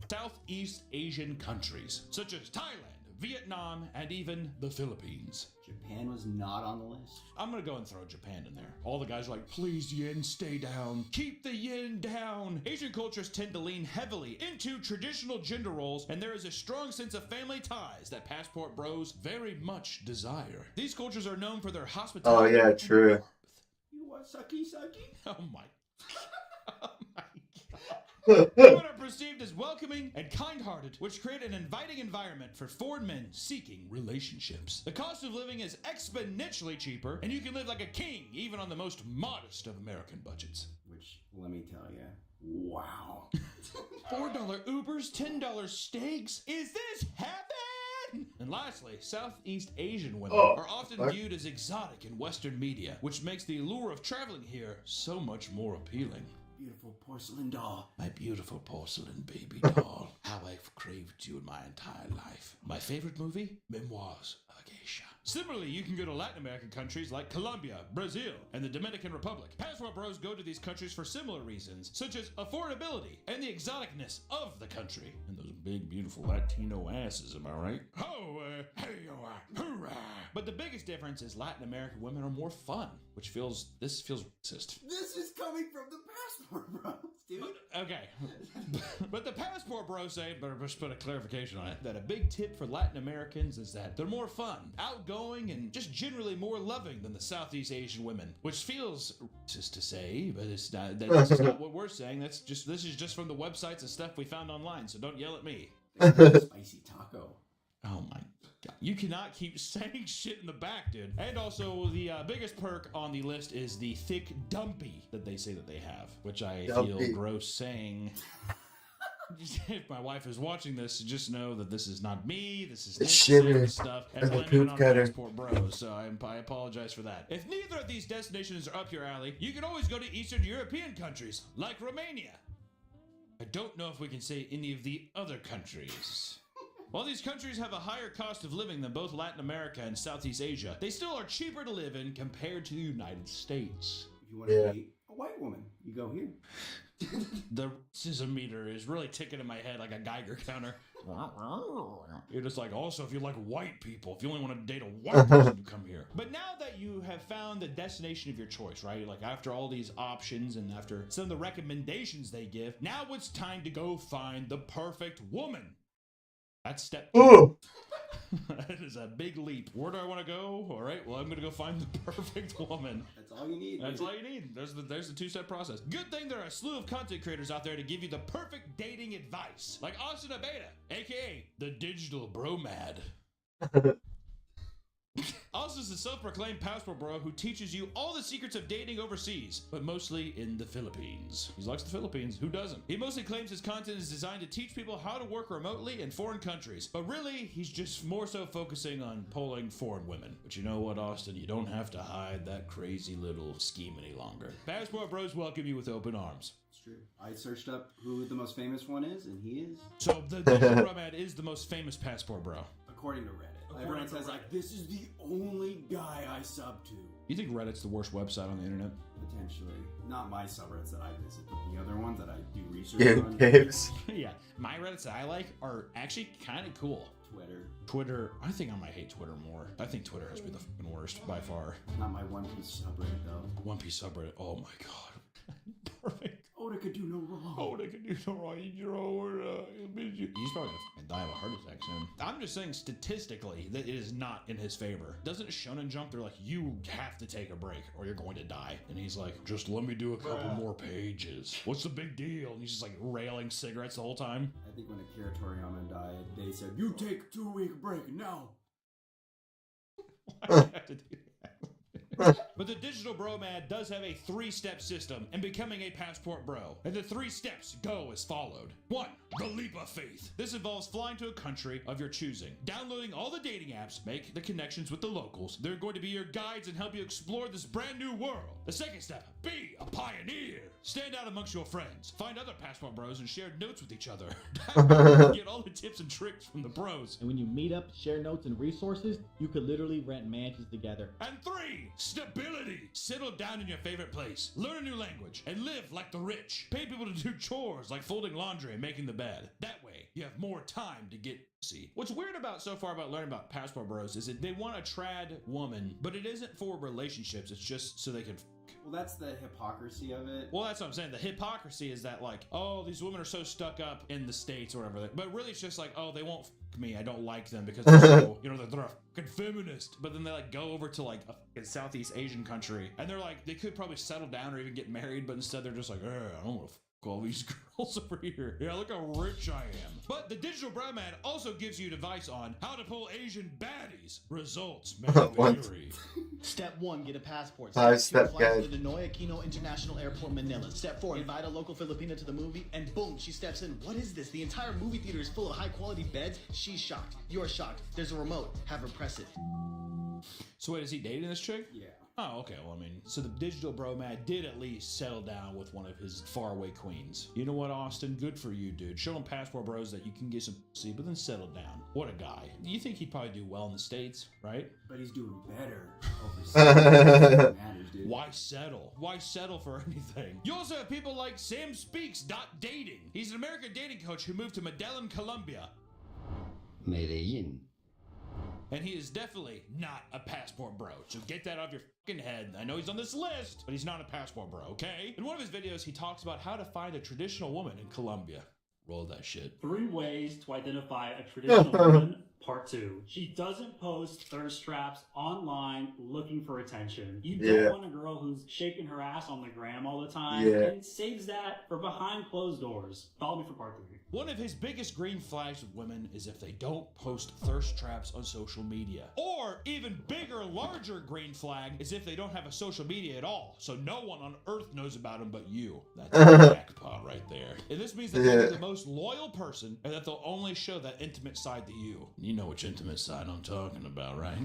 Southeast Asian countries, such as Thailand, Vietnam, and even the Philippines. Japan was not on the list. I'm gonna go and throw Japan in there. All the guys are like, please yen, stay down. Keep the yen down. Asian cultures tend to lean heavily into traditional gender roles, and there is a strong sense of family ties that passport bros very much desire. These cultures are known for their hospitality. Oh yeah, true. You want sucky? Oh my. Oh my God. Women are perceived as welcoming and kind-hearted, which create an inviting environment for foreign men seeking relationships. The cost of living is exponentially cheaper, and you can live like a king even on the most modest of American budgets. Which, let me tell you, wow. $4 Ubers, $10 steaks? Is this heaven? And lastly, Southeast Asian women Oh, are often fuck. viewed as exotic in Western media, which makes the allure of traveling here so much more appealing. Beautiful porcelain doll. My beautiful porcelain baby doll. How I've craved you in my entire life. My favorite movie? Memoirs of a Geisha. Similarly, you can go to Latin American countries like Colombia, Brazil, and the Dominican Republic. Passport bros go to these countries for similar reasons, such as affordability and the exoticness of the country. And those big, beautiful Latino asses, am I right? Oh, hey, yo, hoorah! But the biggest difference is Latin American women are more fun, which feels racist. This is coming from the passport bros, dude. Okay. But the passport bros say, better just put a clarification on it, that a big tip for Latin Americans is that they're more fun, outgoing, and just generally more loving than the Southeast Asian women, which feels racist to say, but it's not. This is not what we're saying. This is just from the websites and stuff we found online. So don't yell at me. Spicy taco. Oh my God. You cannot keep saying shit in the back, dude. And also, the biggest perk on the list is the thick dumpy that they say that they have, which I feel gross saying. If my wife is watching this, just know that this is not me. This is necessary stuff. And blaming it on Passport Bros. So I apologize for that. If neither of these destinations are up your alley, you can always go to Eastern European countries like Romania. I don't know if we can say any of the other countries. While these countries have a higher cost of living than both Latin America and Southeast Asia, they still are cheaper to live in compared to the United States. If you want to date a white woman, you go here. The racism meter is really ticking in my head like a Geiger counter. You're just like, also, if you like white people, if you only want to date a white person, you come here. But now that you have found the destination of your choice, right? Like after all these options and after some of the recommendations they give, now it's time to go find the perfect woman. That's step 2. That is a big leap. Where do I want to go? All right, well, I'm going to go find the perfect woman. That's all you need. That's all you need. There's the 2-step process. Good thing there are a slew of content creators out there to give you the perfect dating advice. Like Austin Abeda, a.k.a. the Digital Bromad. Austin's a self-proclaimed passport bro who teaches you all the secrets of dating overseas, but mostly in the Philippines. He likes the Philippines. Who doesn't? He mostly claims his content is designed to teach people how to work remotely in foreign countries, but really, he's just more so focusing on polling foreign women. But you know what, Austin? You don't have to hide that crazy little scheme any longer. Passport bros welcome you with open arms. It's true. I searched up who the most famous one is, and he is. So the Digital Bromad is the most famous passport bro. According to Reddit. Everyone says, like, this is the only guy I sub to. You think Reddit's the worst website on the internet? Potentially. Not my subreddits that I visit, but the other ones that I do research on. Games. Yeah, my Reddits that I like are actually kind of cool. Twitter, I think I might hate Twitter more. I think Twitter has been the fucking worst by far. Not my One Piece subreddit, though. One Piece subreddit, oh my god. Perfect. Oda could do no wrong. Oda could do no wrong. He's probably gonna die of a heart attack soon. I'm just saying statistically that it is not in his favor. Doesn't Shonen Jump, they're like, you have to take a break or you're going to die. And he's like, just let me do a couple more pages. What's the big deal? And he's just like railing cigarettes the whole time. I think when Akira Toriyama died, they said, you take a 2-week break now. Why do I have to do that? But the Digital Bromad does have a 3-step system in becoming a passport bro. And the 3 steps go as followed. 1. The leap of faith. This involves flying to a country of your choosing, downloading all the dating apps, make the connections with the locals. They're going to be your guides and help you explore this brand new world. The 2nd step, be a pioneer. Stand out amongst your friends. Find other passport bros and share notes with each other. Get all the tips and tricks from the bros. And when you meet up, share notes and resources, you could literally rent mansions together. And 3. Stability. Settle down in your favorite place. Learn a new language and live like the rich. Pay people to do chores like folding laundry and making the bed. That way, you have more time to get see. What's weird about so far about learning about passport bros is that they want a trad woman, but it isn't for relationships. It's just so they can Well, that's the hypocrisy of it. Well, that's what I'm saying. The hypocrisy is that, like, oh, these women are so stuck up in the States or whatever. But really, it's just like, oh, they won't f me. I don't like them because they're so, you know, they're a fucking feminist. But then they, like, go over to, like, a Southeast Asian country. And they're like, they could probably settle down or even get married. But instead, they're just like, I don't want to all these girls over here. Yeah, look how rich I am. But the digital brown man also gives you advice on how to pull Asian baddies. Results may vary. Step 1, get a passport. Step 2, fly to the Ninoy Aquino International Airport, Manila. Step 4, invite a local Filipina to the movie, and boom, she steps in. What is this? The entire movie theater is full of high-quality beds? She's shocked. You're shocked. There's a remote. Have her press it. So wait, is he dating this chick? Yeah. Oh, okay. Well, I mean, so the digital bro man did at least settle down with one of his faraway queens. You know what, Austin? Good for you, dude. Show them passport bros that you can get some pussy, but then settle down. What a guy. You think he'd probably do well in the States, right? But he's doing better overseas. Matters, dude. Why settle? Why settle for anything? You also have people like Sam Speaks.dating. He's an American dating coach who moved to Medellin, Colombia. Medellin. And he is definitely not a passport bro. So get that off your fucking head. I know he's on this list, but he's not a passport bro, okay? In one of his videos, he talks about how to find a traditional woman in Colombia. Roll that shit. 3 ways to identify a traditional woman. Part 2. She doesn't post thirst traps online looking for attention. You don't want a girl who's shaking her ass on the gram all the time and saves that for behind closed doors. Follow me for part 3. One of his biggest green flags with women is if they don't post thirst traps on social media. Or even bigger, larger green flag is if they don't have a social media at all. So no one on earth knows about them but you. That's a jackpot right there. And this means that they're the most loyal person and that they'll only show that intimate side to you. You know which intimate side I'm talking about, right?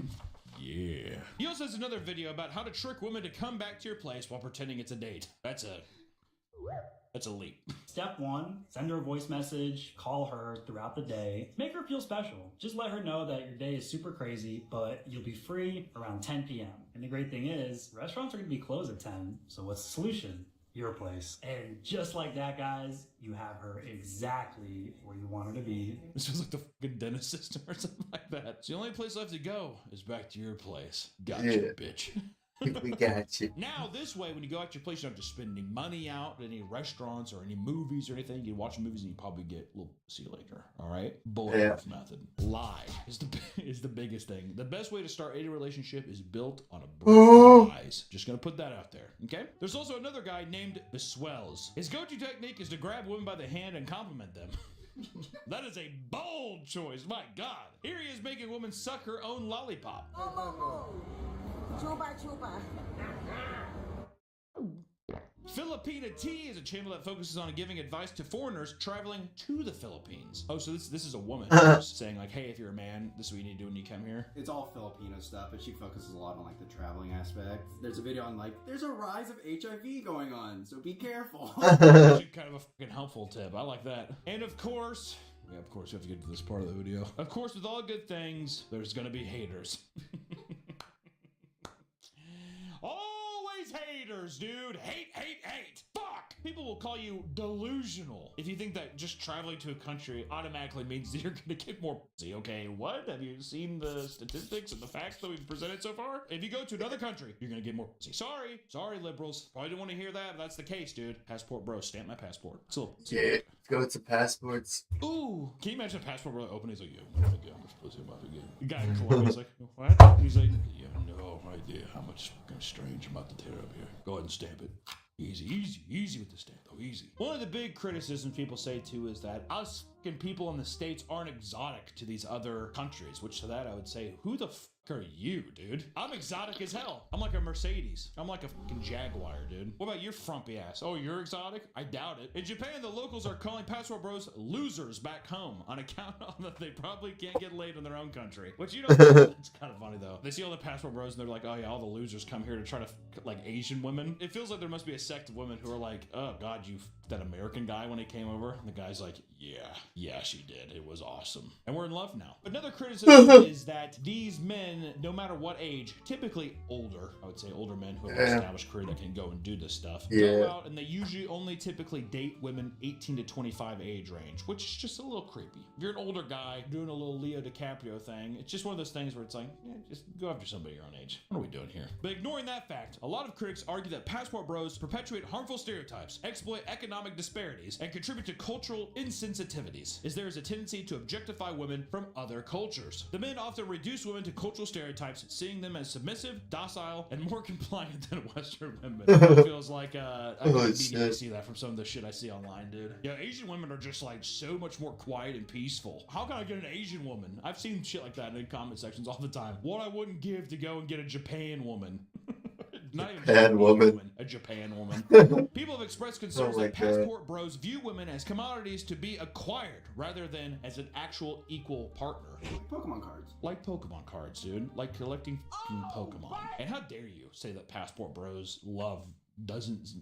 Yeah. He also has another video about how to trick women to come back to your place while pretending it's a date. That's a leap. Step 1, send her a voice message, call her throughout the day. Make her feel special. Just let her know that your day is super crazy, but you'll be free around 10 p.m. And the great thing is, restaurants are going to be closed at 10, so what's the solution? Your place. And just like that, guys, you have her exactly where you want her to be. This was like the fucking dentist system or something like that. So the only place left to go is back to your place. Gotcha, bitch. We got you. Now, this way, when you go out to your place, you don't have to spend any money out at any restaurants or any movies or anything. You can watch movies and you probably get a little see later. All right? Bulletproof method. Lie is the biggest thing. The best way to start any relationship is built on a brick of lies. Just gonna put that out there. Okay? There's also another guy named Beswells. His go-to technique is to grab women by the hand and compliment them. That is a bold choice. My God. Here he is making a woman suck her own lollipop. Chupa, chupa. Filipina T is a channel that focuses on giving advice to foreigners traveling to the Philippines. Oh, so this is a woman who's saying like, hey, if you're a man, this is what you need to do when you come here. It's all Filipino stuff, but she focuses a lot on like the traveling aspect. There's a video on like, there's a rise of HIV going on, so be careful. Actually, kind of a fucking helpful tip. I like that. And of course, we have to get to this part of the video. Of course, with all good things, there's gonna be haters. Always haters, dude. Hate, hate, hate. Fuck. People will call you delusional if you think that just traveling to a country automatically means that you're gonna get more pussy. Okay, what? Have you seen the statistics and the facts that we've presented so far? If you go to another country, you're gonna get more pussy. Sorry, liberals. Probably didn't want to hear that, but that's the case, dude. Passport bro, stamp my passport. So yeah, go to passports. Ooh, can you imagine a passport bro open? He's like, yeah, I'm supposed to about to get. The guy in Colombia's like, what? He's like, yeah, no idea how much fucking strange I'm about to tear up here. Go ahead and stamp it. Easy with the stamp, though, easy. One of the big criticisms people say, too, is that us fucking people in the States aren't exotic to these other countries, which to that I would say, who the fuck are you, dude? I'm exotic as hell. I'm like a Mercedes. I'm like a fucking Jaguar, dude. What about your frumpy ass? Oh, you're exotic? I doubt it. In Japan, the locals are calling passport bros losers back home on account of that they probably can't get laid in their own country. Which, you know, it's kind of funny, though. They see all the passport bros and they're like, oh, yeah, all the losers come here to try to like Asian women. It feels like there must be a sect of women who are like, oh, God, you that American guy when he came over. And the guy's like, yeah, she did. It was awesome. And we're in love now. Another criticism is that these men, no matter what age, typically older, I would say older men who have an established career that can go and do this stuff, go out and they usually only typically date women 18 to 25 age range, which is just a little creepy. If you're an older guy doing a little Leo DiCaprio thing, it's just one of those things where it's like, just go after somebody your own age. What are we doing here? But ignoring that fact, a lot of critics argue that passport bros perpetuate harmful stereotypes, exploit economic economic disparities and contribute to cultural insensitivities, as there is a tendency to objectify women from other cultures. The men often reduce women to cultural stereotypes, seeing them as submissive, docile, and more compliant than Western women. It feels like I can immediately see that from some of the shit I see online, dude. Yeah, Asian women are just like so much more quiet and peaceful. How can I get an Asian woman? I've seen shit like that in comment sections all the time. What I wouldn't give to go and get a Japan woman. Not even Japan woman. A Japan woman. People have expressed concerns that God. passport bros view women as commodities to be acquired rather than as an actual equal partner. Pokemon cards. Like Pokemon cards, dude. Like collecting Pokemon. And how dare you say that passport bros love dozens...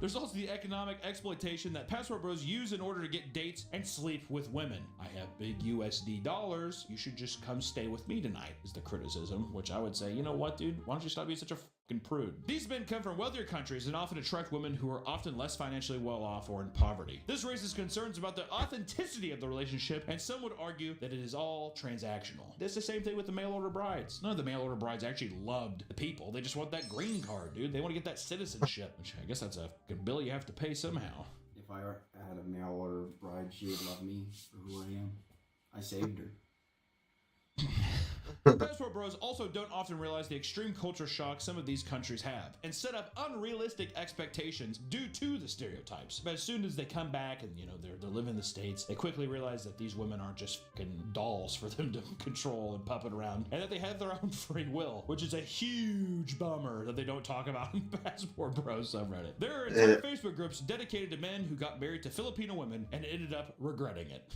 There's also the economic exploitation that passport bros use in order to get dates and sleep with women. I have big USD dollars. You should just come stay with me tonight, is the criticism, which I would say, you know what, dude? Why don't you stop being such a fucking prude? These men come from wealthier countries and often attract women who are often less financially well off or in poverty. This raises concerns about the authenticity of the relationship, and some would argue that it is all transactional. It's the same thing with the mail order brides. None of the mail order brides actually loved the people. They just want that green card, dude. They want to get that citizenship, which I guess that's a good bill you have to pay somehow. If I had a mail order bride, she would love me for who I am. I saved her. Passport bros also don't often realize the extreme culture shock some of these countries have and set up unrealistic expectations due to the stereotypes. But as soon as they come back and, you know, they're living in the States, they quickly realize that these women aren't just fucking dolls for them to control and puppet around, and that they have their own free will, which is a huge bummer that they don't talk about in Passport Bros subreddit. There are entire Facebook groups dedicated to men who got married to Filipino women and ended up regretting it.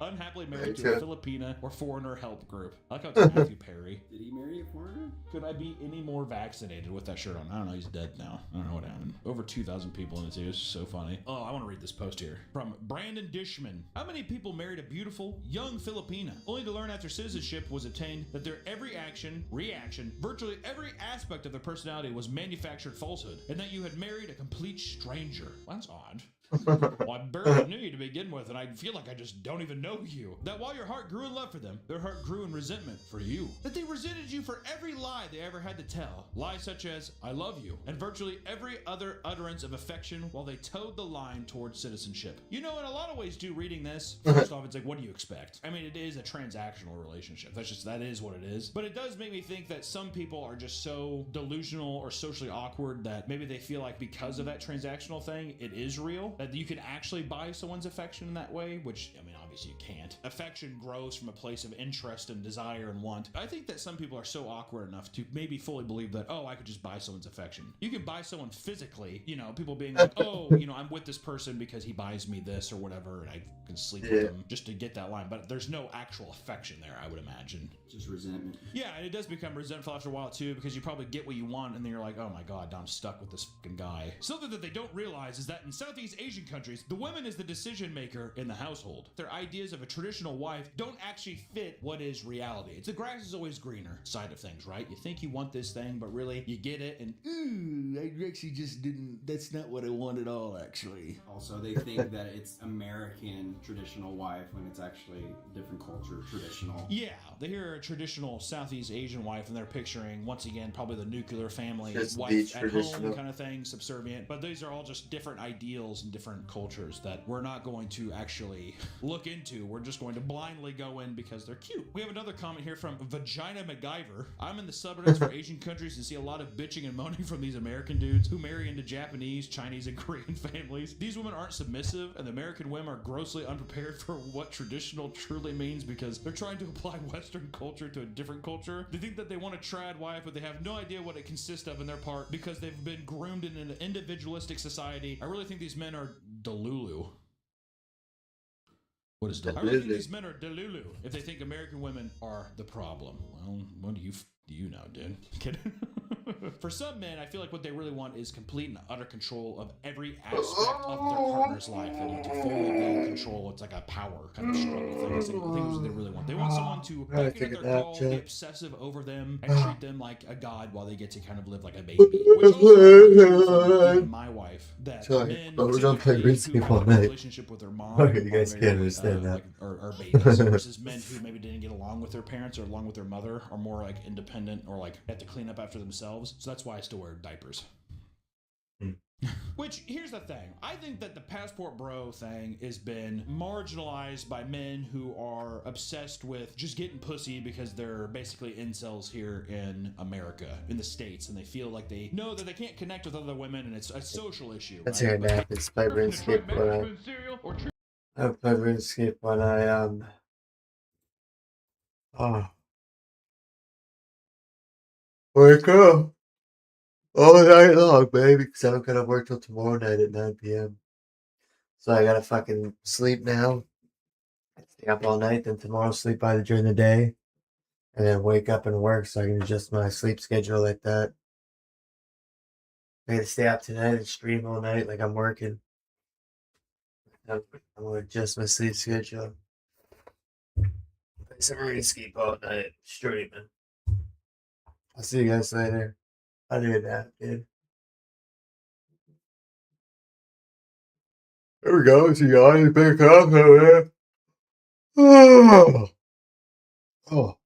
Unhappily married to a Filipina or foreigner help group. I like how it's Matthew Perry. Did he marry a foreigner? Could I be any more vaccinated with that shirt on? I don't know. He's dead now. I don't know what happened. Over 2,000 people in it too. It's so funny. Oh, I want to read this post here. From Brandon Dishman. How many people married a beautiful, young Filipina, only to learn after citizenship was obtained that their every action, reaction, virtually every aspect of their personality was manufactured falsehood, and that you had married a complete stranger? Well, that's odd. Well, I barely knew you to begin with, and I feel like I just don't even know you. That while your heart grew in love for them, their heart grew in resentment for you. That they resented you for every lie they ever had to tell. Lies such as, I love you, and virtually every other utterance of affection while they towed the line towards citizenship. You know, in a lot of ways, too, reading this, first off, it's like, what do you expect? I mean, it is a transactional relationship. That is what it is. But it does make me think that some people are just so delusional or socially awkward that maybe they feel like because of that transactional thing, it is real. That you can actually buy someone's affection in that way, which, I mean, obviously you can't. Affection grows from a place of interest and desire and want. I think that some people are so awkward enough to maybe fully believe that, oh, I could just buy someone's affection. You can buy someone physically, you know, people being like, oh, you know, I'm with this person because he buys me this or whatever, and I can sleep with him just to get that line. But there's no actual affection there, I would imagine. Just resentment. Yeah, and it does become resentful after a while too, because you probably get what you want, and then you're like, oh my god, now I'm stuck with this fucking guy. Something that they don't realize is that in Southeast Asian countries, the woman is the decision maker in the household. Their ideas of a traditional wife don't actually fit what is reality. It's the grass is always greener side of things, right? You think you want this thing, but really you get it, and ooh, I actually just didn't. That's not what I want at all, actually. Also, they think that it's American traditional wife when it's actually different culture traditional. Yeah, they hear a traditional Southeast Asian wife, and they're picturing once again probably the nuclear family, Just wife at home kind of thing, subservient. But these are all just different ideals and different cultures that we're not going to actually look into. We're just going to blindly go in because they're cute. We have another comment here from Vagina MacGyver. I'm in the subreddits for Asian countries and see a lot of bitching and moaning from these American dudes who marry into Japanese, Chinese, and Korean families. These women aren't submissive, and the American women are grossly unprepared for what traditional truly means because they're trying to apply Western culture to a different culture. They think that they want a trad wife, but they have no idea what it consists of in their part because they've been groomed in an individualistic society. I really think these men are Delulu. What is Delulu? I really think these men are Delulu if they think American women are the problem. Well, what do you know, dude? Kidding. For some men, I feel like what they really want is complete and utter control of every aspect of their partner's life. They want to fully be in control. It's like a power kind of struggle thing. I think that's what they really want. They want someone to back in their call, be obsessive over them, and treat them like a god while they get to kind of live like a baby. Which also my wife, that men but we're gonna play RuneScape all a night. relationship with their mom. Okay, you guys can't understand that. Or babies versus men who maybe didn't get along with their parents or along with their mother, are more like independent or like have to clean up after themselves. So that's why I still wear diapers. Which, here's the thing. I think that the passport bro thing has been marginalized by men who are obsessed with just getting pussy because they're basically incels here in America, in the States, and they feel like they know that they can't connect with other women, and it's a social issue. Let's hear a nap. It's play RuneScape when I play RuneScape when I wake up all night long, baby, because I don't gotta work till tomorrow night at 9 p.m. So I gotta fucking sleep now, stay up all night, then tomorrow sleep either during the day, and then wake up and work so I can adjust my sleep schedule like that. I gotta stay up tonight and stream all night like I'm working. I'm gonna adjust my sleep schedule. Play some RuneScape all night, streaming. I'll see you guys later. I did that, dude. There we go. See you guys. Big up over there. Oh.